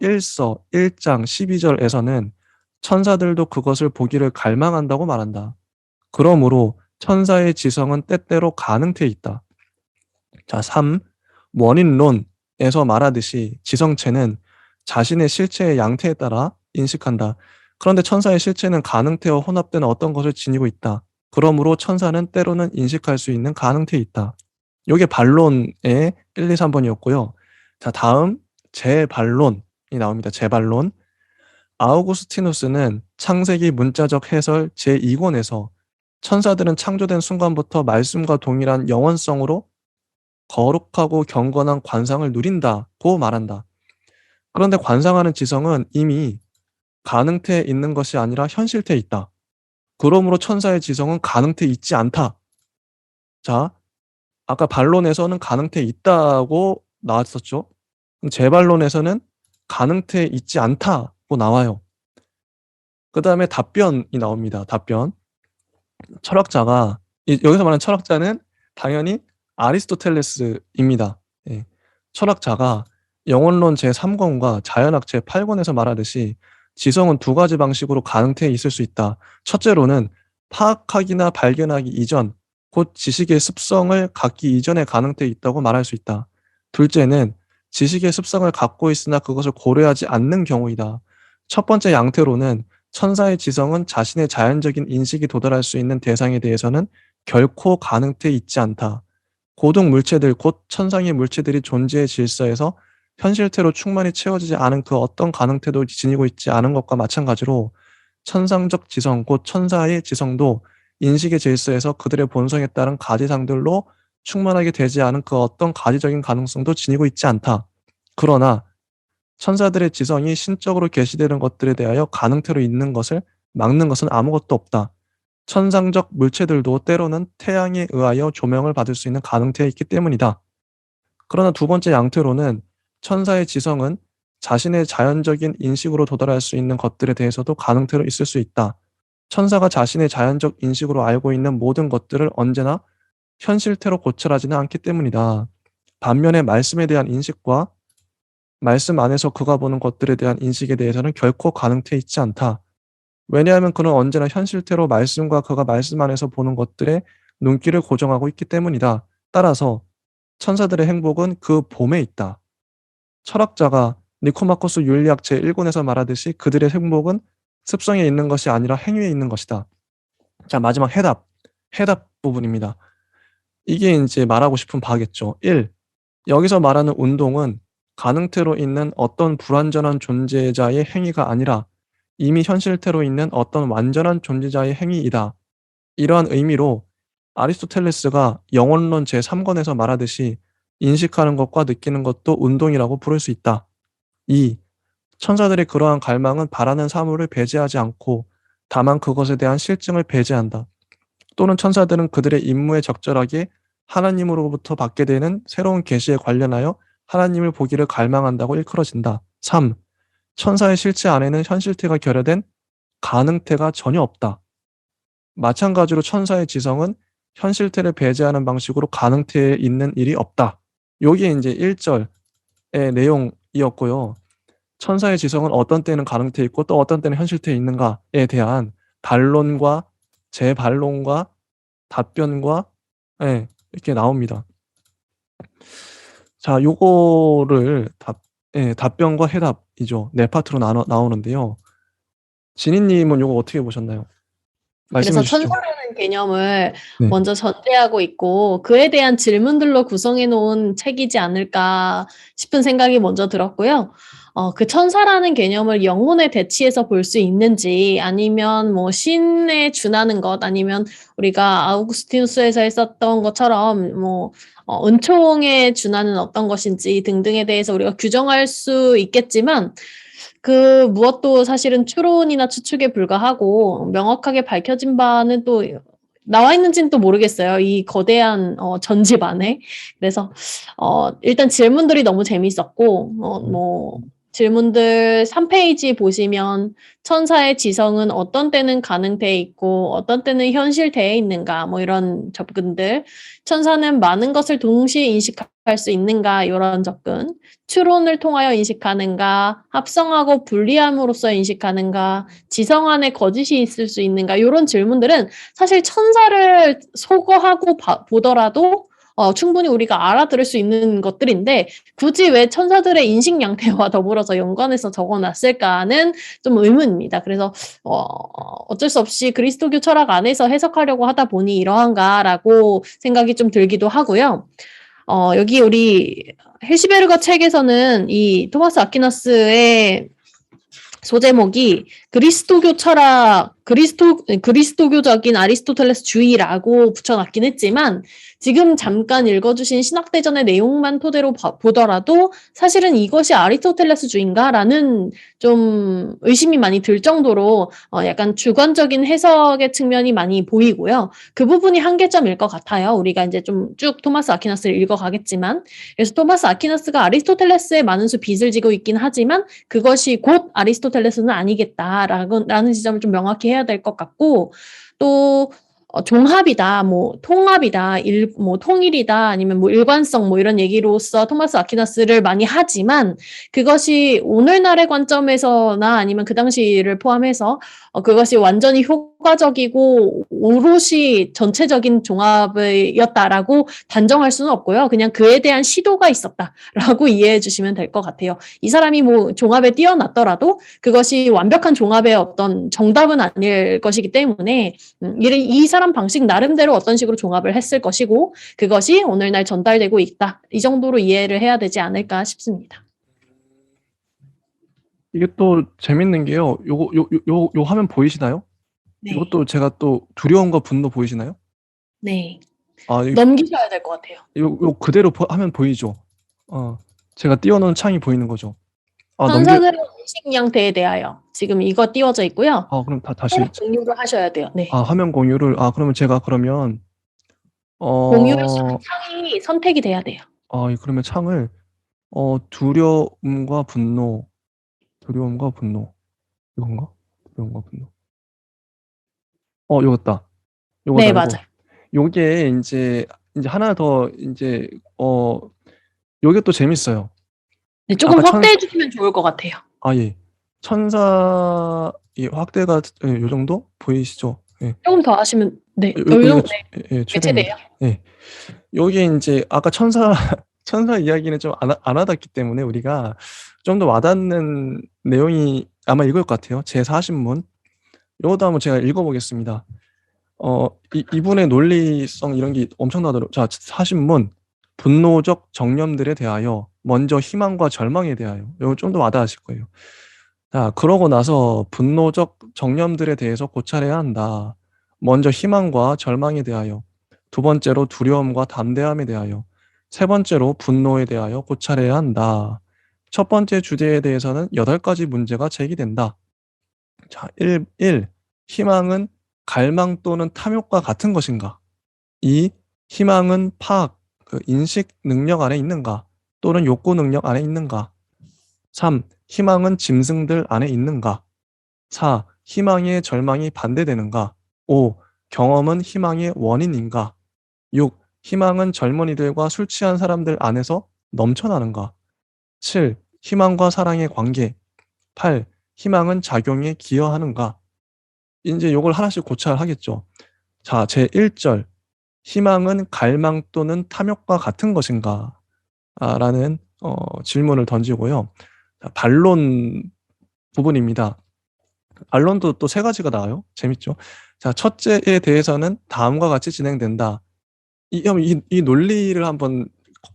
1서 1장 12절에서는 천사들도 그것을 보기를 갈망한다고 말한다. 그러므로 천사의 지성은 때때로 가능태에 있다. 자, 3. 원인론에서 말하듯이 지성체는 자신의 실체의 양태에 따라 인식한다. 그런데 천사의 실체는 가능태와 혼합된 어떤 것을 지니고 있다. 그러므로 천사는 때로는 인식할 수 있는 가능태에 있다. 이게 반론의 1, 2, 3번이었고요. 자, 다음 재반론이 나옵니다. 재반론. 아우구스티누스는 창세기 문자적 해설 제2권에서 천사들은 창조된 순간부터 말씀과 동일한 영원성으로 거룩하고 경건한 관상을 누린다고 말한다. 그런데 관상하는 지성은 이미 가능태에 있는 것이 아니라 현실태에 있다. 그러므로 천사의 지성은 가능태에 있지 않다. 자, 아까 반론에서는 가능태에 있다고 나왔었죠. 그럼 제 반론에서는 가능태에 있지 않다고 나와요. 그 다음에 답변이 나옵니다. 답변. 철학자가 여기서 말하는 철학자는 당연히 아리스토텔레스입니다. 예. 철학자가 영혼론 제3권과 자연학 제8권에서 말하듯이 지성은 두 가지 방식으로 가능태에 있을 수 있다. 첫째로는 파악하기나 발견하기 이전, 곧 지식의 습성을 갖기 이전에 가능태에 있다고 말할 수 있다. 둘째는 지식의 습성을 갖고 있으나 그것을 고려하지 않는 경우이다. 첫 번째 양태로는 천사의 지성은 자신의 자연적인 인식이 도달할 수 있는 대상에 대해서는 결코 가능태에 있지 않다. 고등 물체들 곧 천상의 물체들이 존재의 질서에서 현실태로 충만히 채워지지 않은 그 어떤 가능태도 지니고 있지 않은 것과 마찬가지로 천상적 지성 곧 천사의 지성도 인식의 질서에서 그들의 본성에 따른 가지상들로 충만하게 되지 않은 그 어떤 가지적인 가능성도 지니고 있지 않다. 그러나 천사들의 지성이 신적으로 계시되는 것들에 대하여 가능태로 있는 것을 막는 것은 아무것도 없다. 천상적 물체들도 때로는 태양에 의하여 조명을 받을 수 있는 가능태에 있기 때문이다. 그러나 두 번째 양태로는 천사의 지성은 자신의 자연적인 인식으로 도달할 수 있는 것들에 대해서도 가능태로 있을 수 있다. 천사가 자신의 자연적 인식으로 알고 있는 모든 것들을 언제나 현실태로 고찰하지는 않기 때문이다. 반면에 말씀에 대한 인식과 말씀 안에서 그가 보는 것들에 대한 인식에 대해서는 결코 가능태에 있지 않다. 왜냐하면 그는 언제나 현실태로 말씀과 그가 말씀 안에서 보는 것들에 눈길을 고정하고 있기 때문이다. 따라서 천사들의 행복은 그 봄에 있다. 철학자가 니코마코스 윤리학 제1권에서 말하듯이 그들의 행복은 습성에 있는 것이 아니라 행위에 있는 것이다. 자, 마지막 해답 부분입니다. 이게 이제 말하고 싶은 바겠죠. 1. 여기서 말하는 운동은 가능태로 있는 어떤 불완전한 존재자의 행위가 아니라 이미 현실태로 있는 어떤 완전한 존재자의 행위이다. 이러한 의미로 아리스토텔레스가 영혼론 제3권에서 말하듯이 인식하는 것과 느끼는 것도 운동이라고 부를 수 있다. 2. 천사들의 그러한 갈망은 바라는 사물을 배제하지 않고 다만 그것에 대한 실증을 배제한다. 또는 천사들은 그들의 임무에 적절하게 하나님으로부터 받게 되는 새로운 계시에 관련하여 하나님을 보기를 갈망한다고 일컬어진다. 3. 천사의 실체 안에는 현실태가 결여된 가능태가 전혀 없다. 마찬가지로 천사의 지성은 현실태를 배제하는 방식으로 가능태에 있는 일이 없다. 요게 이제 1절의 내용이었고요. 천사의 지성은 어떤 때는 가능태에 있고 또 어떤 때는 현실태에 있는가에 대한 반론과 재반론과 답변과 이렇게 나옵니다. 자, 요거를 답변과 해답이죠. 네 파트로 나오는데요. 진희님은 요거 어떻게 보셨나요? 말씀해 그래서 주시죠. 천사라는 개념을 네. 먼저 전제하고 있고 그에 대한 질문들로 구성해 놓은 책이지 않을까 싶은 생각이 먼저 들었고요. 그 천사라는 개념을 영혼의 대치해서 볼 수 있는지 아니면 뭐 신에 준하는 것 아니면 우리가 아우구스티누스에서 했었던 것처럼 뭐 은총에 준하는 어떤 것인지 등등에 대해서 우리가 규정할 수 있겠지만 그 무엇도 사실은 추론이나 추측에 불과하고 명확하게 밝혀진 바는 또 나와 있는지는 또 모르겠어요. 이 거대한 전집 안에. 그래서 일단 질문들이 너무 재밌었고 뭐 질문들 3페이지 보시면 천사의 지성은 어떤 때는 가능태에 있고 어떤 때는 현실태에 있는가 뭐 이런 접근들 천사는 많은 것을 동시에 인식할 수 있는가 이런 접근 추론을 통하여 인식하는가 합성하고 분리함으로써 인식하는가 지성 안에 거짓이 있을 수 있는가 이런 질문들은 사실 천사를 소거하고 보더라도 충분히 우리가 알아들을 수 있는 것들인데 굳이 왜 천사들의 인식 양태와 더불어서 연관해서 적어놨을까는 좀 의문입니다. 그래서 어쩔 수 없이 그리스도교 철학 안에서 해석하려고 하다 보니 이러한가라고 생각이 좀 들기도 하고요. 여기 우리 헬시베르거 책에서는 이 토마스 아퀴나스의 소제목이 그리스도교 철학 그리스도교적인 아리스토텔레스주의라고 붙여놨긴 했지만 지금 잠깐 읽어주신 신학대전의 내용만 토대로 보더라도 사실은 이것이 아리스토텔레스주의인가라는 좀 의심이 많이 들 정도로 약간 주관적인 해석의 측면이 많이 보이고요. 그 부분이 한계점일 것 같아요. 우리가 이제 좀 쭉 토마스 아퀴나스를 읽어가겠지만 그래서 토마스 아퀴나스가 아리스토텔레스에 많은 수 빚을 지고 있긴 하지만 그것이 곧 아리스토텔레스는 아니겠다라는 지점을 좀 명확히 해야 될 것 같고 또 종합이다, 뭐 통합이다, 뭐 통일이다, 아니면 뭐 일관성 뭐 이런 얘기로서 토마스 아퀴나스를 많이 하지만 그것이 오늘날의 관점에서나 아니면 그 당시를 포함해서 그것이 완전히 효과적이고 오롯이 전체적인 종합이었다라고 단정할 수는 없고요. 그냥 그에 대한 시도가 있었다라고 이해해 주시면 될 것 같아요. 이 사람이 뭐 종합에 뛰어났더라도 그것이 완벽한 종합의 어떤 정답은 아닐 것이기 때문에 이 사람 방식 나름대로 어떤 식으로 종합을 했을 것이고 그것이 오늘날 전달되고 있다. 이 정도로 이해를 해야 되지 않을까 싶습니다. 이게 또 재밌는 게요. 요 화면 보이시나요? 네. 이것도 제가 또 두려움과 분노 보이시나요? 네. 아, 넘기셔야 될 것 같아요. 요 그대로 화면 보이죠? 제가 띄워놓은 창이 보이는 거죠. 천사들의 의식 양태에 대하여 지금 이거 띄워져 있고요. 그럼 다시. 공유를 하셔야 돼요. 네. 화면 공유를. 그러면 제가 그러면, 공유를 시는 창이 선택이 돼야 돼요. 그러면 창을, 두려움과 분노. 이건가? 두려움과 분노. 요거다. 요거다, 네, 요거. 맞아요. 요게 이제 하나 더 요게 또 재밌어요. 네, 조금 아까 확대해 주시면 좋을 것 같아요. 예. 천사, 확대가, 요 정도? 보이시죠? 예. 조금 더 하시면 네. 최대입니다. 매체돼요. 예. 여기 이제 아까 천사 이야기는 좀 안 와닿기 때문에 우리가 좀 더 와닿는 내용이 아마 이걸 것 같아요. 제40문. 요것도 한번 제가 읽어보겠습니다. 이분의 논리성 이런 게 엄청나더라고요. 자, 40문. 분노적 정념들에 대하여 먼저 희망과 절망에 대하여. 이거 좀 더 와닿으실 거예요. 자, 그러고 나서 분노적 정념들에 대해서 고찰해야 한다. 먼저 희망과 절망에 대하여. 두 번째로 두려움과 담대함에 대하여. 세 번째로 분노에 대하여 고찰해야 한다. 첫 번째 주제에 대해서는 8가지 문제가 제기된다. 자, 1. 희망은 갈망 또는 탐욕과 같은 것인가? 2. 희망은 파악, 인식 능력 안에 있는가? 또는 욕구 능력 안에 있는가? 3. 희망은 짐승들 안에 있는가? 4. 희망의 절망이 반대되는가? 5. 경험은 희망의 원인인가? 6. 희망은 젊은이들과 술 취한 사람들 안에서 넘쳐나는가? 7. 희망과 사랑의 관계. 8. 희망은 작용에 기여하는가? 이제 요걸 하나씩 고찰하겠죠. 자, 제1절. 희망은 갈망 또는 탐욕과 같은 것인가? 라는 질문을 던지고요. 자, 반론 부분입니다. 반론도 또 3가지가 나와요. 재밌죠? 자, 첫째에 대해서는 다음과 같이 진행된다. 이 논리를 한번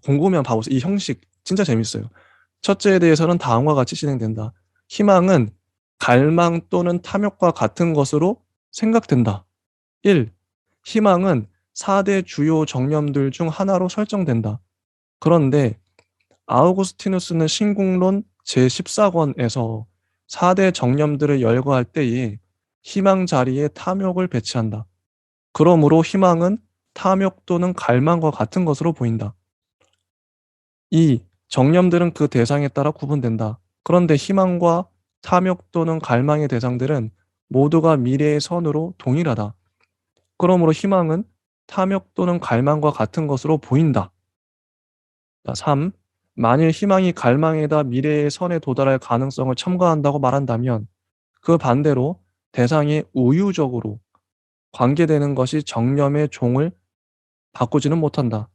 궁금해하면 봐보세요. 이 형식 진짜 재밌어요. 첫째에 대해서는 다음과 같이 진행된다. 희망은 갈망 또는 탐욕과 같은 것으로 생각된다. 1. 희망은 4대 주요 정념들 중 하나로 설정된다. 그런데 아우구스티누스는 신궁론 제14권에서 4대 정념들을 열거할 때에 희망 자리에 탐욕을 배치한다. 그러므로 희망은 탐욕 또는 갈망과 같은 것으로 보인다. 2. 정념들은 그 대상에 따라 구분된다. 그런데 희망과 탐욕 또는 갈망의 대상들은 모두가 미래의 선으로 동일하다. 그러므로 희망은 탐욕 또는 갈망과 같은 것으로 보인다. 3. 만일 희망이 갈망에다 미래의 선에 도달할 가능성을 첨가한다고 말한다면 그 반대로 대상이 우유적으로 관계되는 것이 정념의 종을 바꾸지는 못한다.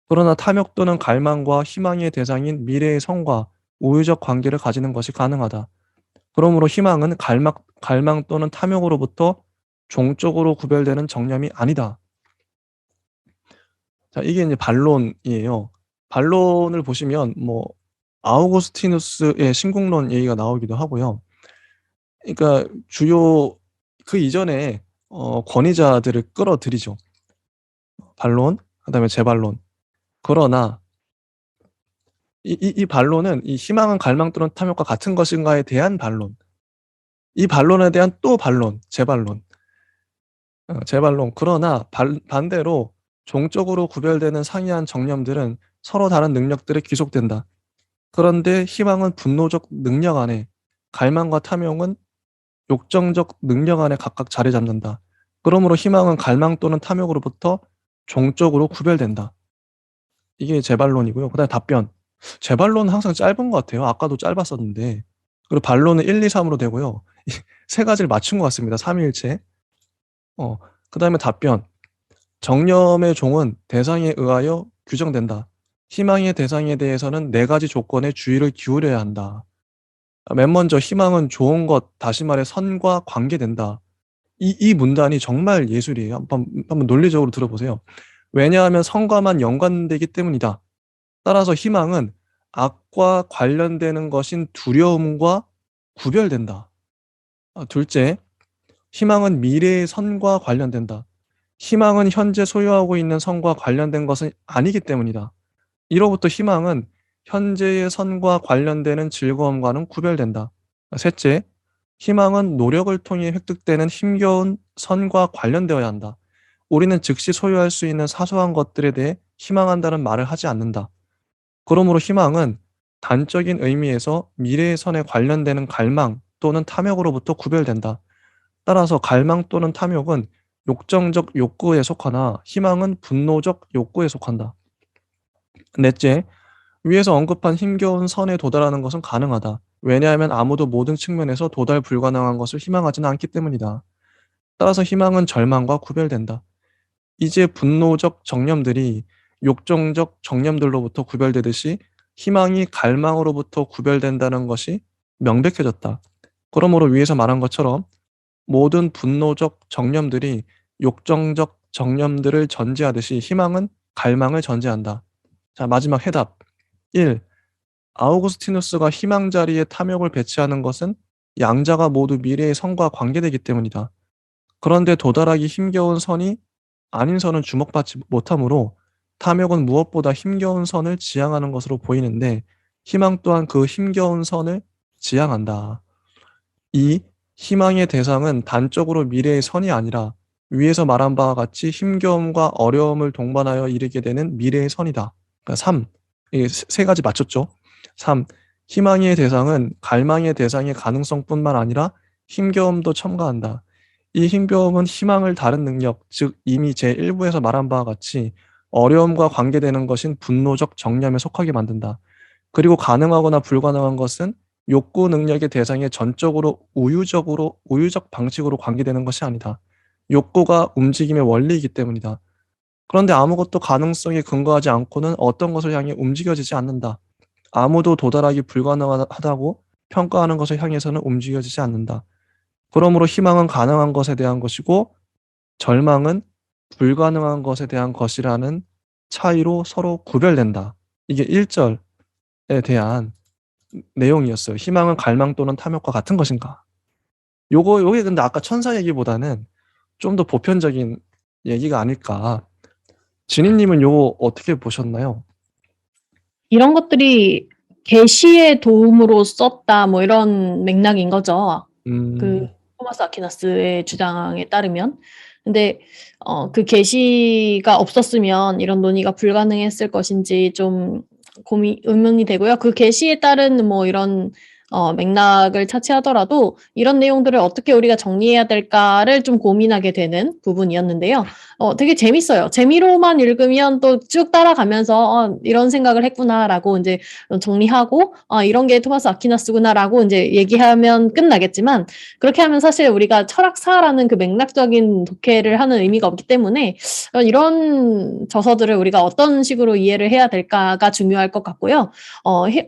그러나 탐욕 또는 갈망과 희망의 대상인 미래의 선과 우유적 관계를 가지는 것이 가능하다. 그러므로 희망은 갈망 또는 탐욕으로부터 종적으로 구별되는 정념이 아니다. 자, 이게 이제 반론이에요. 반론을 보시면 뭐 아우구스티누스의 신궁론 얘기가 나오기도 하고요. 그러니까 주요 그 이전에 권위자들을 끌어들이죠. 반론, 그다음에 재반론. 그러나 이 반론은 이 희망은 갈망 또는 탐욕과 같은 것인가에 대한 반론. 이 반론에 대한 또 반론, 재반론. 재반론. 그러나 반대로 종적으로 구별되는 상이한 정념들은 서로 다른 능력들에 귀속된다. 그런데 희망은 분노적 능력 안에, 갈망과 탐욕은 욕정적 능력 안에 각각 자리 잡는다. 그러므로 희망은 갈망 또는 탐욕으로부터 종적으로 구별된다. 이게 재반론이고요. 그다음에 답변. 재반론은 항상 짧은 것 같아요. 아까도 짧았었는데. 그리고 반론은 1, 2, 3으로 되고요. 세 가지를 맞춘 것 같습니다. 삼위일체. 그다음에 답변. 정념의 종은 대상에 의하여 규정된다. 희망의 대상에 대해서는 네 가지 조건에 주의를 기울여야 한다. 맨 먼저 희망은 좋은 것, 다시 말해 선과 관계된다. 이 문단이 정말 예술이에요. 한번 논리적으로 들어보세요. 왜냐하면 선과만 연관되기 때문이다. 따라서 희망은 악과 관련되는 것인 두려움과 구별된다. 둘째, 희망은 미래의 선과 관련된다. 희망은 현재 소유하고 있는 선과 관련된 것은 아니기 때문이다. 이로부터 희망은 현재의 선과 관련되는 즐거움과는 구별된다. 셋째, 희망은 노력을 통해 획득되는 힘겨운 선과 관련되어야 한다. 우리는 즉시 소유할 수 있는 사소한 것들에 대해 희망한다는 말을 하지 않는다. 그러므로 희망은 단적인 의미에서 미래의 선에 관련되는 갈망 또는 탐욕으로부터 구별된다. 따라서 갈망 또는 탐욕은 욕정적 욕구에 속하나 희망은 분노적 욕구에 속한다. 넷째, 위에서 언급한 힘겨운 선에 도달하는 것은 가능하다. 왜냐하면 아무도 모든 측면에서 도달 불가능한 것을 희망하지는 않기 때문이다. 따라서 희망은 절망과 구별된다. 이제 분노적 정념들이 욕정적 정념들로부터 구별되듯이 희망이 갈망으로부터 구별된다는 것이 명백해졌다. 그러므로 위에서 말한 것처럼 모든 분노적 정념들이 욕정적 정념들을 전제하듯이 희망은 갈망을 전제한다. 자, 마지막 해답. 1. 아우구스티누스가 희망 자리에 탐욕을 배치하는 것은 양자가 모두 미래의 선과 관계되기 때문이다. 그런데 도달하기 힘겨운 선이 아닌 선은 주목받지 못하므로 탐욕은 무엇보다 힘겨운 선을 지향하는 것으로 보이는데 희망 또한 그 힘겨운 선을 지향한다. 2. 희망의 대상은 단적으로 미래의 선이 아니라 위에서 말한 바와 같이 힘겨움과 어려움을 동반하여 이르게 되는 미래의 선이다. 그러니까 3. 이게 세 가지 맞췄죠? 3. 희망의 대상은 갈망의 대상의 가능성뿐만 아니라 힘겨움도 첨가한다. 이 힘겨움은 희망을 다른 능력, 즉 이미 제1부에서 말한 바와 같이 어려움과 관계되는 것인 분노적 정념에 속하게 만든다. 그리고 가능하거나 불가능한 것은 욕구 능력의 대상에 전적으로 우유적 방식으로 관계되는 것이 아니다. 욕구가 움직임의 원리이기 때문이다. 그런데 아무것도 가능성에 근거하지 않고는 어떤 것을 향해 움직여지지 않는다. 아무도 도달하기 불가능하다고 평가하는 것을 향해서는 움직여지지 않는다. 그러므로 희망은 가능한 것에 대한 것이고 절망은 불가능한 것에 대한 것이라는 차이로 서로 구별된다. 이게 1절에 대한 내용이었어요. 희망은 갈망 또는 탐욕과 같은 것인가? 요게 근데 아까 천사 얘기보다는 좀 더 보편적인 얘기가 아닐까. 진희님은 요거 어떻게 보셨나요? 이런 것들이 계시의 도움으로 썼다 뭐 이런 맥락인 거죠. 그 음, 토마스 아퀴나스의 주장에 따르면. 근데 그 계시가 없었으면 이런 논의가 불가능했을 것인지 좀 의문이 되고요. 그 계시에 따른 뭐 이런 맥락을 차치하더라도 이런 내용들을 어떻게 우리가 정리해야 될까를 좀 고민하게 되는 부분이었는데요. 되게 재밌어요. 재미로만 읽으면 또 쭉 따라가면서 이런 생각을 했구나라고 이제 정리하고 이런 게 토마스 아퀴나스구나라고 이제 얘기하면 끝나겠지만 그렇게 하면 사실 우리가 철학사라는 그 맥락적인 독해를 하는 의미가 없기 때문에 이런 저서들을 우리가 어떤 식으로 이해를 해야 될까가 중요할 것 같고요.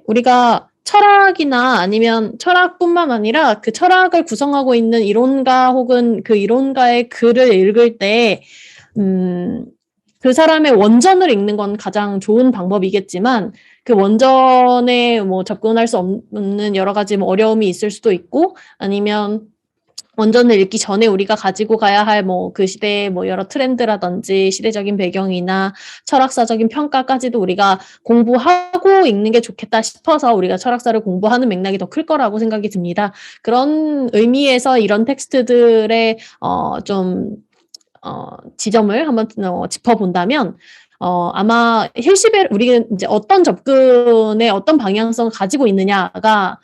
우리가 철학이나 아니면 철학뿐만 아니라 그 철학을 구성하고 있는 이론가 혹은 그 이론가의 글을 읽을 때 그 사람의 원전을 읽는 건 가장 좋은 방법이겠지만 그 원전에 뭐 접근할 수 없는 여러 가지 뭐 어려움이 있을 수도 있고 아니면 원전을 읽기 전에 우리가 가지고 가야 할 뭐 그 시대의 뭐 여러 트렌드라든지 시대적인 배경이나 철학사적인 평가까지도 우리가 공부하고 읽는 게 좋겠다 싶어서 우리가 철학사를 공부하는 맥락이 더 클 거라고 생각이 듭니다. 그런 의미에서 이런 텍스트들의 지점을 한번 짚어본다면 아마 힐시베르 우리가 이제 어떤 접근의 어떤 방향성을 가지고 있느냐가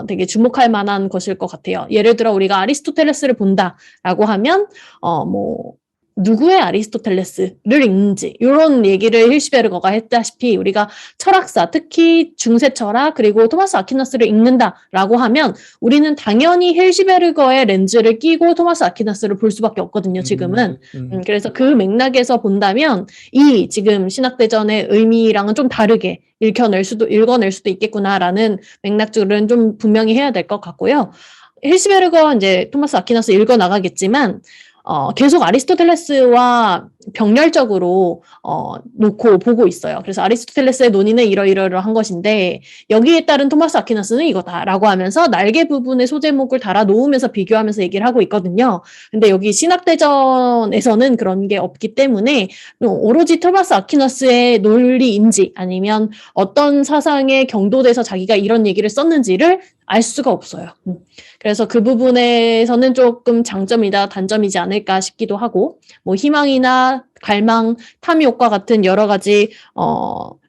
되게 주목할 만한 것일 것 같아요. 예를 들어 우리가 아리스토텔레스를 본다라고 하면 뭐 누구의 아리스토텔레스를 읽는지 이런 얘기를 힐시베르거가 했다시피 우리가 철학사 특히 중세 철학 그리고 토마스 아퀴나스를 읽는다라고 하면 우리는 당연히 힐시베르거의 렌즈를 끼고 토마스 아퀴나스를 볼 수밖에 없거든요. 지금은. 그래서 그 맥락에서 본다면 이 지금 신학대전의 의미랑은 좀 다르게 읽어낼 수도 있겠구나라는 맥락들은 좀 분명히 해야 될 것 같고요. 힐시베르거 이제 토마스 아퀴나스 읽어 나가겠지만 계속 아리스토텔레스와 병렬적으로 놓고 보고 있어요. 그래서 아리스토텔레스의 논의는 이러이러한 것인데 여기에 따른 토마스 아퀴나스는 이거다라고 하면서 날개 부분의 소제목을 달아 놓으면서 비교하면서 얘기를 하고 있거든요. 근데 여기 신학대전에서는 그런 게 없기 때문에 오로지 토마스 아퀴나스의 논리인지 아니면 어떤 사상의 경도돼서 자기가 이런 얘기를 썼는지를 알 수가 없어요. 그래서 그 부분에서는 조금 장점이다 단점이지 않을까 싶기도 하고 뭐 희망이나 갈망, 탐욕과 같은 여러 가지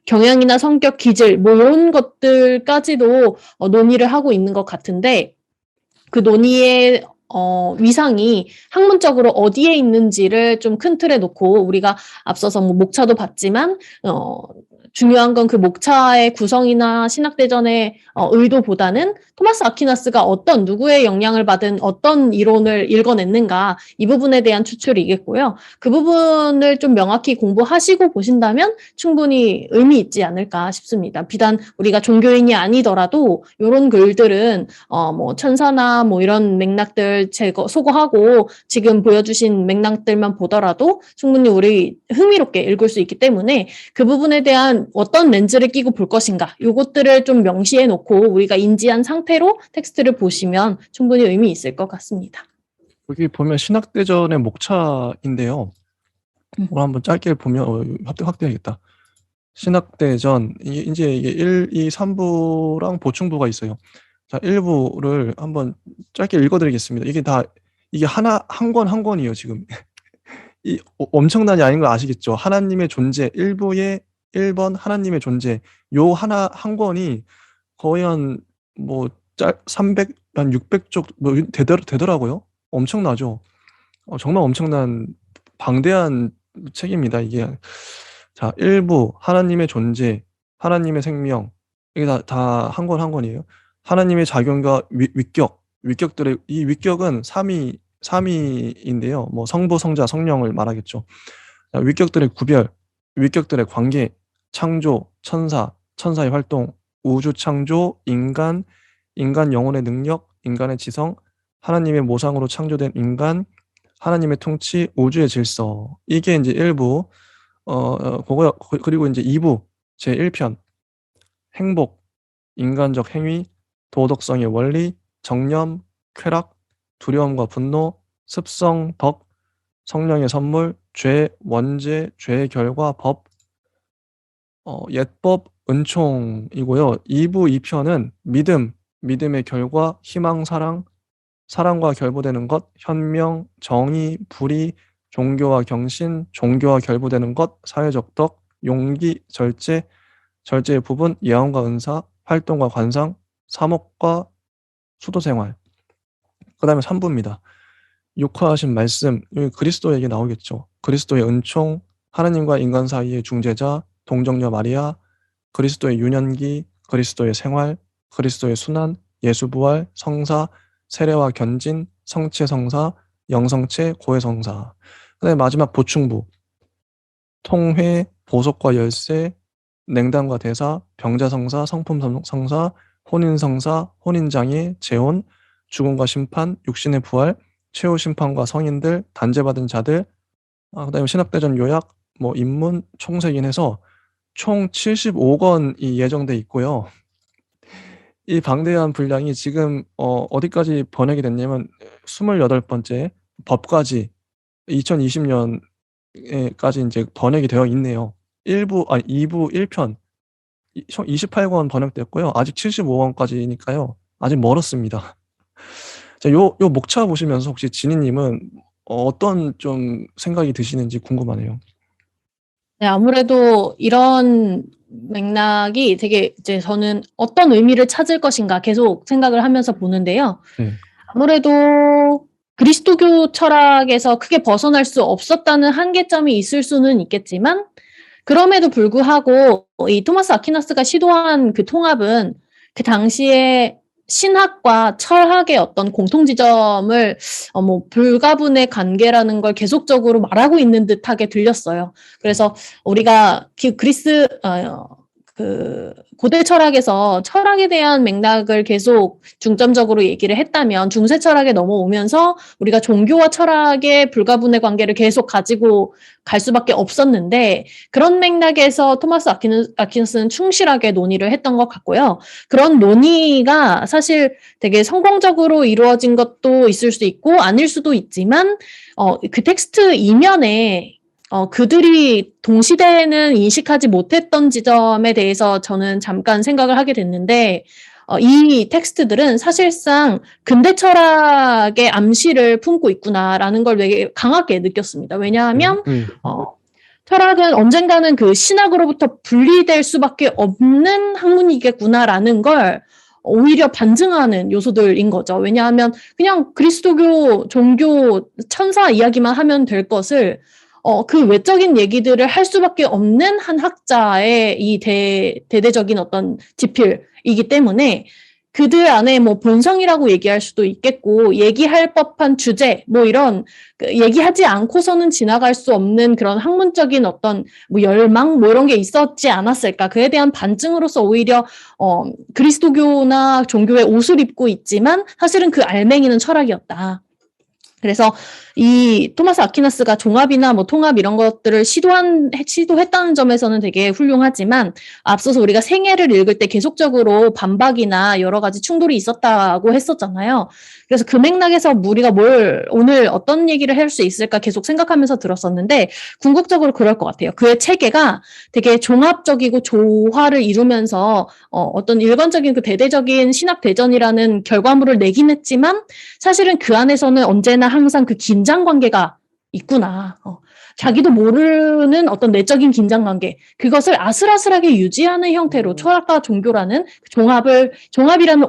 경향이나 성격 기질 뭐 이런 것들까지도 논의를 하고 있는 것 같은데 그 논의의 위상이 학문적으로 어디에 있는지를 좀 큰 틀에 놓고 우리가 앞서서 뭐 목차도 봤지만 중요한 건 그 목차의 구성이나 신학대전의 의도보다는 토마스 아퀴나스가 어떤 누구의 영향을 받은 어떤 이론을 읽어냈는가 이 부분에 대한 추출이겠고요. 그 부분을 좀 명확히 공부하시고 보신다면 충분히 의미 있지 않을까 싶습니다. 비단 우리가 종교인이 아니더라도 이런 글들은 뭐 천사나 뭐 이런 맥락들 소거하고 지금 보여주신 맥락들만 보더라도 충분히 우리 흥미롭게 읽을 수 있기 때문에 그 부분에 대한 어떤 렌즈를 끼고 볼 것인가 요것들을 좀 명시해 놓고 우리가 인지한 상태로 텍스트를 보시면 충분히 의미 있을 것 같습니다. 여기 보면 신학대전의 목차인데요. 오늘 한번 짧게 보면 확대해야겠다. 신학대전 이제 이게 1, 2, 3부랑 보충부가 있어요. 자, 1부를 한번 짧게 읽어드리겠습니다. 이게 한 권이에요, 지금. 엄청난이 아닌 거 아시겠죠? 하나님의 존재, 1부의 1번 하나님의 존재. 요 한 권이 거의 한 300, 한 600쪽 되더라고요. 엄청나죠? 정말 엄청난 방대한 책입니다, 이게. 자, 1부 하나님의 존재, 하나님의 생명. 이게 다 한 권이에요. 하나님의 작용과 위격들의 이 위격은 삼위인데요. 뭐 성부, 성자, 성령을 말하겠죠. 자, 위격들의 구별, 위격들의 관계, 창조, 천사의 활동, 우주 창조, 인간 영혼의 능력, 인간의 지성, 하나님의 모상으로 창조된 인간, 하나님의 통치, 우주의 질서. 이게 이제 1부. 그리고 이제 2부 제1편 행복, 인간적 행위, 도덕성의 원리, 정념, 쾌락, 두려움과 분노, 습성, 덕, 성령의 선물, 죄, 원죄, 죄의 결과, 법, 예법, 은총이고요. 2부 2편은 믿음의 결과, 희망, 사랑과 결부되는 것, 현명, 정의, 불의, 종교와 경신, 종교와 결부되는 것, 사회적 덕, 용기, 절제의 부분, 예언과 은사, 활동과 관상, 사목과 수도생활. 그 다음에 3부입니다. 육화하신 말씀, 여기 그리스도 얘기 나오겠죠. 그리스도의 은총, 하나님과 인간 사이의 중재자, 동정녀 마리아, 그리스도의 유년기, 그리스도의 생활, 그리스도의 순환, 예수부활, 성사, 세례와 견진, 성체 성사, 영성체, 고해성사. 그다음에 마지막 보충부. 통회, 보석과 열쇠, 냉담과 대사, 병자성사, 성품성사, 혼인성사, 혼인장애, 재혼, 죽음과 심판, 육신의 부활, 최후 심판과 성인들, 단죄받은 자들, 그다음에 신학대전 요약, 뭐 입문, 총세긴 해서 총 75권이 예정돼 있고요. 이 방대한 분량이 지금 어디까지 번역이 됐냐면 28번째 법까지 2020년에까지 이제 번역이 되어 있네요. 2부 1편 28권 번역됐고요. 아직 75권까지니까요. 아직 멀었습니다. 자, 요 목차 보시면서 혹시 지니님은 어떤 좀 생각이 드시는지 궁금하네요. 네, 아무래도 이런 맥락이 되게 이제 저는 어떤 의미를 찾을 것인가 계속 생각을 하면서 보는데요. 네. 아무래도 그리스도교 철학에서 크게 벗어날 수 없었다는 한계점이 있을 수는 있겠지만, 그럼에도 불구하고 이 토마스 아퀴나스가 시도한 그 통합은 그 당시에 신학과 철학의 어떤 공통 지점을 뭐 불가분의 관계라는 걸 계속적으로 말하고 있는 듯하게 들렸어요. 그래서 우리가 그리스 그 고대 철학에서 철학에 대한 맥락을 계속 중점적으로 얘기를 했다면 중세 철학에 넘어오면서 우리가 종교와 철학의 불가분의 관계를 계속 가지고 갈 수밖에 없었는데, 그런 맥락에서 토마스 아퀴나스는 충실하게 논의를 했던 것 같고요. 그런 논의가 사실 되게 성공적으로 이루어진 것도 있을 수 있고 아닐 수도 있지만 그 텍스트 이면에 그들이 동시대에는 인식하지 못했던 지점에 대해서 저는 잠깐 생각을 하게 됐는데, 이 텍스트들은 사실상 근대 철학의 암시를 품고 있구나라는 걸 되게 강하게 느꼈습니다. 왜냐하면 철학은 언젠가는 그 신학으로부터 분리될 수밖에 없는 학문이겠구나라는 걸 오히려 반증하는 요소들인 거죠. 왜냐하면 그냥 그리스도교 종교 천사 이야기만 하면 될 것을 그 외적인 얘기들을 할 수밖에 없는 한 학자의 이 대대적인 어떤 지필이기 때문에 그들 안에 뭐 본성이라고 얘기할 수도 있겠고, 얘기할 법한 주제, 뭐 이런, 얘기하지 않고서는 지나갈 수 없는 그런 학문적인 어떤 뭐 열망, 뭐 이런 게 있었지 않았을까. 그에 대한 반증으로서 오히려, 그리스도교나 종교의 옷을 입고 있지만 사실은 그 알맹이는 철학이었다. 그래서 이 토마스 아퀴나스가 종합이나 뭐 통합 이런 것들을 시도했다는 점에서는 되게 훌륭하지만, 앞서서 우리가 생애를 읽을 때 계속적으로 반박이나 여러 가지 충돌이 있었다고 했었잖아요. 그래서 그 맥락에서 우리가 오늘 어떤 얘기를 할 수 있을까 계속 생각하면서 들었었는데, 궁극적으로 그럴 것 같아요. 그의 체계가 되게 종합적이고 조화를 이루면서 어떤 일관적인 그 대대적인 신학 대전이라는 결과물을 내긴 했지만, 사실은 그 안에서는 언제나 항상 그 긴장 관계가 있구나. 자기도 모르는 어떤 내적인 긴장 관계, 그것을 아슬아슬하게 유지하는 형태로 철학과 종교라는 종합이라는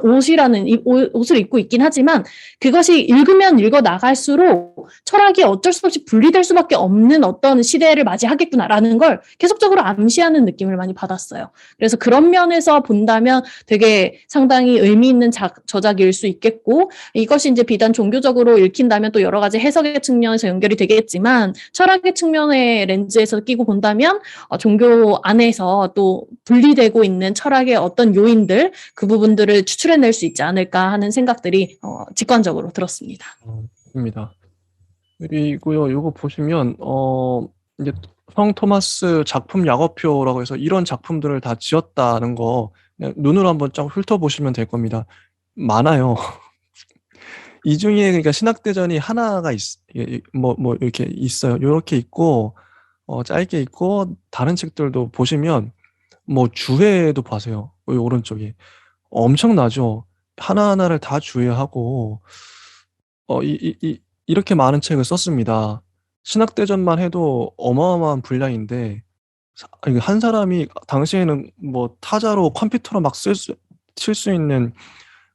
옷을 입고 있긴 하지만, 그것이 읽으면 읽어 나갈수록 철학이 어쩔 수 없이 분리될 수밖에 없는 어떤 시대를 맞이하겠구나라는 걸 계속적으로 암시하는 느낌을 많이 받았어요. 그래서 그런 면에서 본다면 되게 상당히 의미 있는 저작일 수 있겠고, 이것이 이제 비단 종교적으로 읽힌다면 또 여러 가지 해석의 측면에서 연결이 되겠지만, 철학의 측면의 렌즈에서 끼고 본다면 종교 안에서 또 분리되고 있는 철학의 어떤 요인들, 그 부분들을 추출해낼 수 있지 않을까 하는 생각들이 직관적으로 들었습니다. 입니다. 그리고요, 요거 보시면 이제 성 토마스 작품 약어표라고 해서 이런 작품들을 다 지었다는 거 그냥 눈으로 한번 쫙 훑어보시면 될 겁니다. 많아요. 이 중에 그러니까 신학대전이 하나가 뭐 이렇게 있어요. 요렇게 있고 짧게 있고, 다른 책들도 보시면 뭐 주회도 봐세요. 여기 오른쪽에 엄청나죠. 하나하나를 다 주회하고 이렇게 많은 책을 썼습니다. 신학대전만 해도 어마어마한 분량인데, 한 사람이 당시에는 뭐 타자로 컴퓨터로 막 칠 수 있는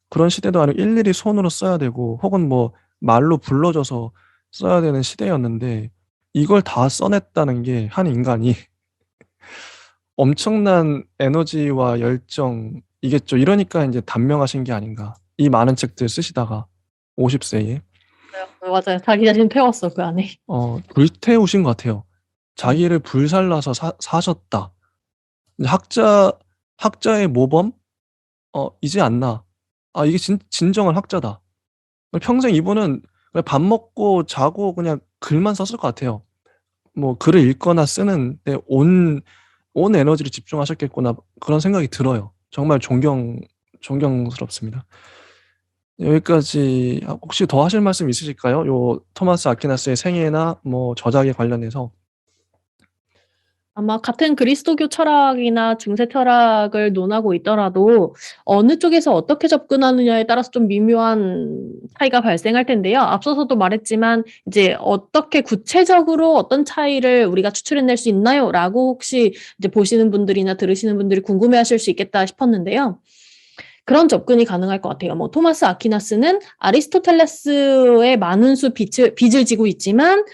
그런 시대도 아니고 일일이 손으로 써야 되고 혹은 뭐 말로 불러줘서 써야 되는 시대였는데, 이걸 다 써냈다는 게 한 인간이 엄청난 에너지와 열정이겠죠. 이러니까 이제 단명하신 게 아닌가. 이 많은 책들 쓰시다가 50세에 맞아요. 자기 자신 태웠어, 그 안에. 불태우신 것 같아요. 자기를 불살라서 사셨다. 학자의 모범? 이제 않나. 이게 진정한 학자다. 평생 이분은 그냥 밥 먹고 자고 그냥 글만 썼을 것 같아요. 뭐 글을 읽거나 쓰는데 온 에너지를 집중하셨겠구나, 그런 생각이 들어요. 정말 존경스럽습니다. 여기까지 혹시 더 하실 말씀 있으실까요? 요 토마스 아퀴나스의 생애나 뭐 저작에 관련해서. 아마 같은 그리스도교 철학이나 중세 철학을 논하고 있더라도 어느 쪽에서 어떻게 접근하느냐에 따라서 좀 미묘한 차이가 발생할 텐데요. 앞서서도 말했지만 이제 어떻게 구체적으로 어떤 차이를 우리가 추출해낼 수 있나요?라고 혹시 이제 보시는 분들이나 들으시는 분들이 궁금해하실 수 있겠다 싶었는데요. 그런 접근이 가능할 것 같아요. 뭐 토마스 아퀴나스는 아리스토텔레스의 많은 수 빚을 지고 있지만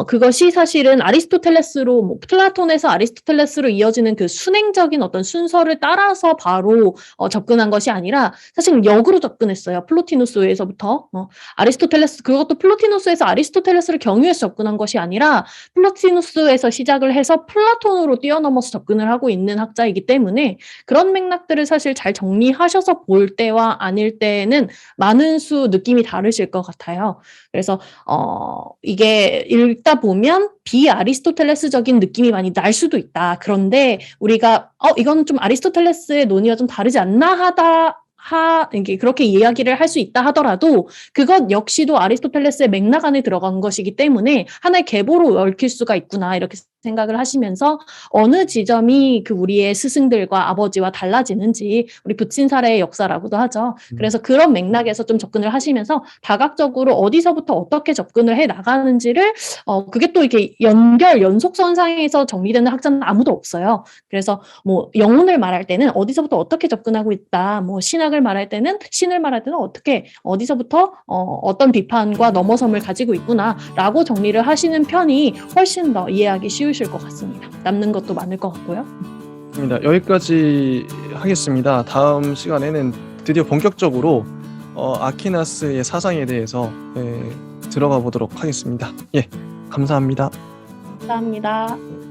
그것이 사실은 아리스토텔레스로 뭐 플라톤에서 아리스토텔레스로 이어지는 그 순행적인 어떤 순서를 따라서 바로 접근한 것이 아니라 사실 역으로 접근했어요. 플로티누스에서부터 아리스토텔레스 그것도 플로티누스에서 아리스토텔레스를 경유해서 접근한 것이 아니라 플로티누스에서 시작을 해서 플라톤으로 뛰어넘어서 접근을 하고 있는 학자이기 때문에 그런 맥락들을 사실 잘 정리하셔서 볼 때와 아닐 때는 많은 수 느낌이 다르실 것 같아요. 그래서 이게 읽다 보면 비아리스토텔레스적인 느낌이 많이 날 수도 있다. 그런데 우리가 이건 좀 아리스토텔레스의 논의와 좀 다르지 않나 이게 그렇게 이야기를 할 수 있다 하더라도 그것 역시도 아리스토텔레스의 맥락 안에 들어간 것이기 때문에 하나의 계보로 얽힐 수가 있구나 이렇게 생각을 하시면서 어느 지점이 그 우리의 스승들과 아버지와 달라지는지 우리 부친사례의 역사라고도 하죠. 그래서 그런 맥락에서 좀 접근을 하시면서 다각적으로 어디서부터 어떻게 접근을 해 나가는지를 그게 또 이렇게 연속선상에서 정리되는 학자는 아무도 없어요. 그래서 뭐 영혼을 말할 때는 어디서부터 어떻게 접근하고 있다. 뭐 신을 말할 때는 어떻게 어디서부터 어떤 비판과 넘어섬을 가지고 있구나라고 정리를 하시는 편이 훨씬 더 이해하기 쉬우실 것 같습니다. 남는 것도 많을 것 같고요. 입니다. 여기까지 하겠습니다. 다음 시간에는 드디어 본격적으로 아퀴나스의 사상에 대해서 들어가 보도록 하겠습니다. 예, 감사합니다. 감사합니다.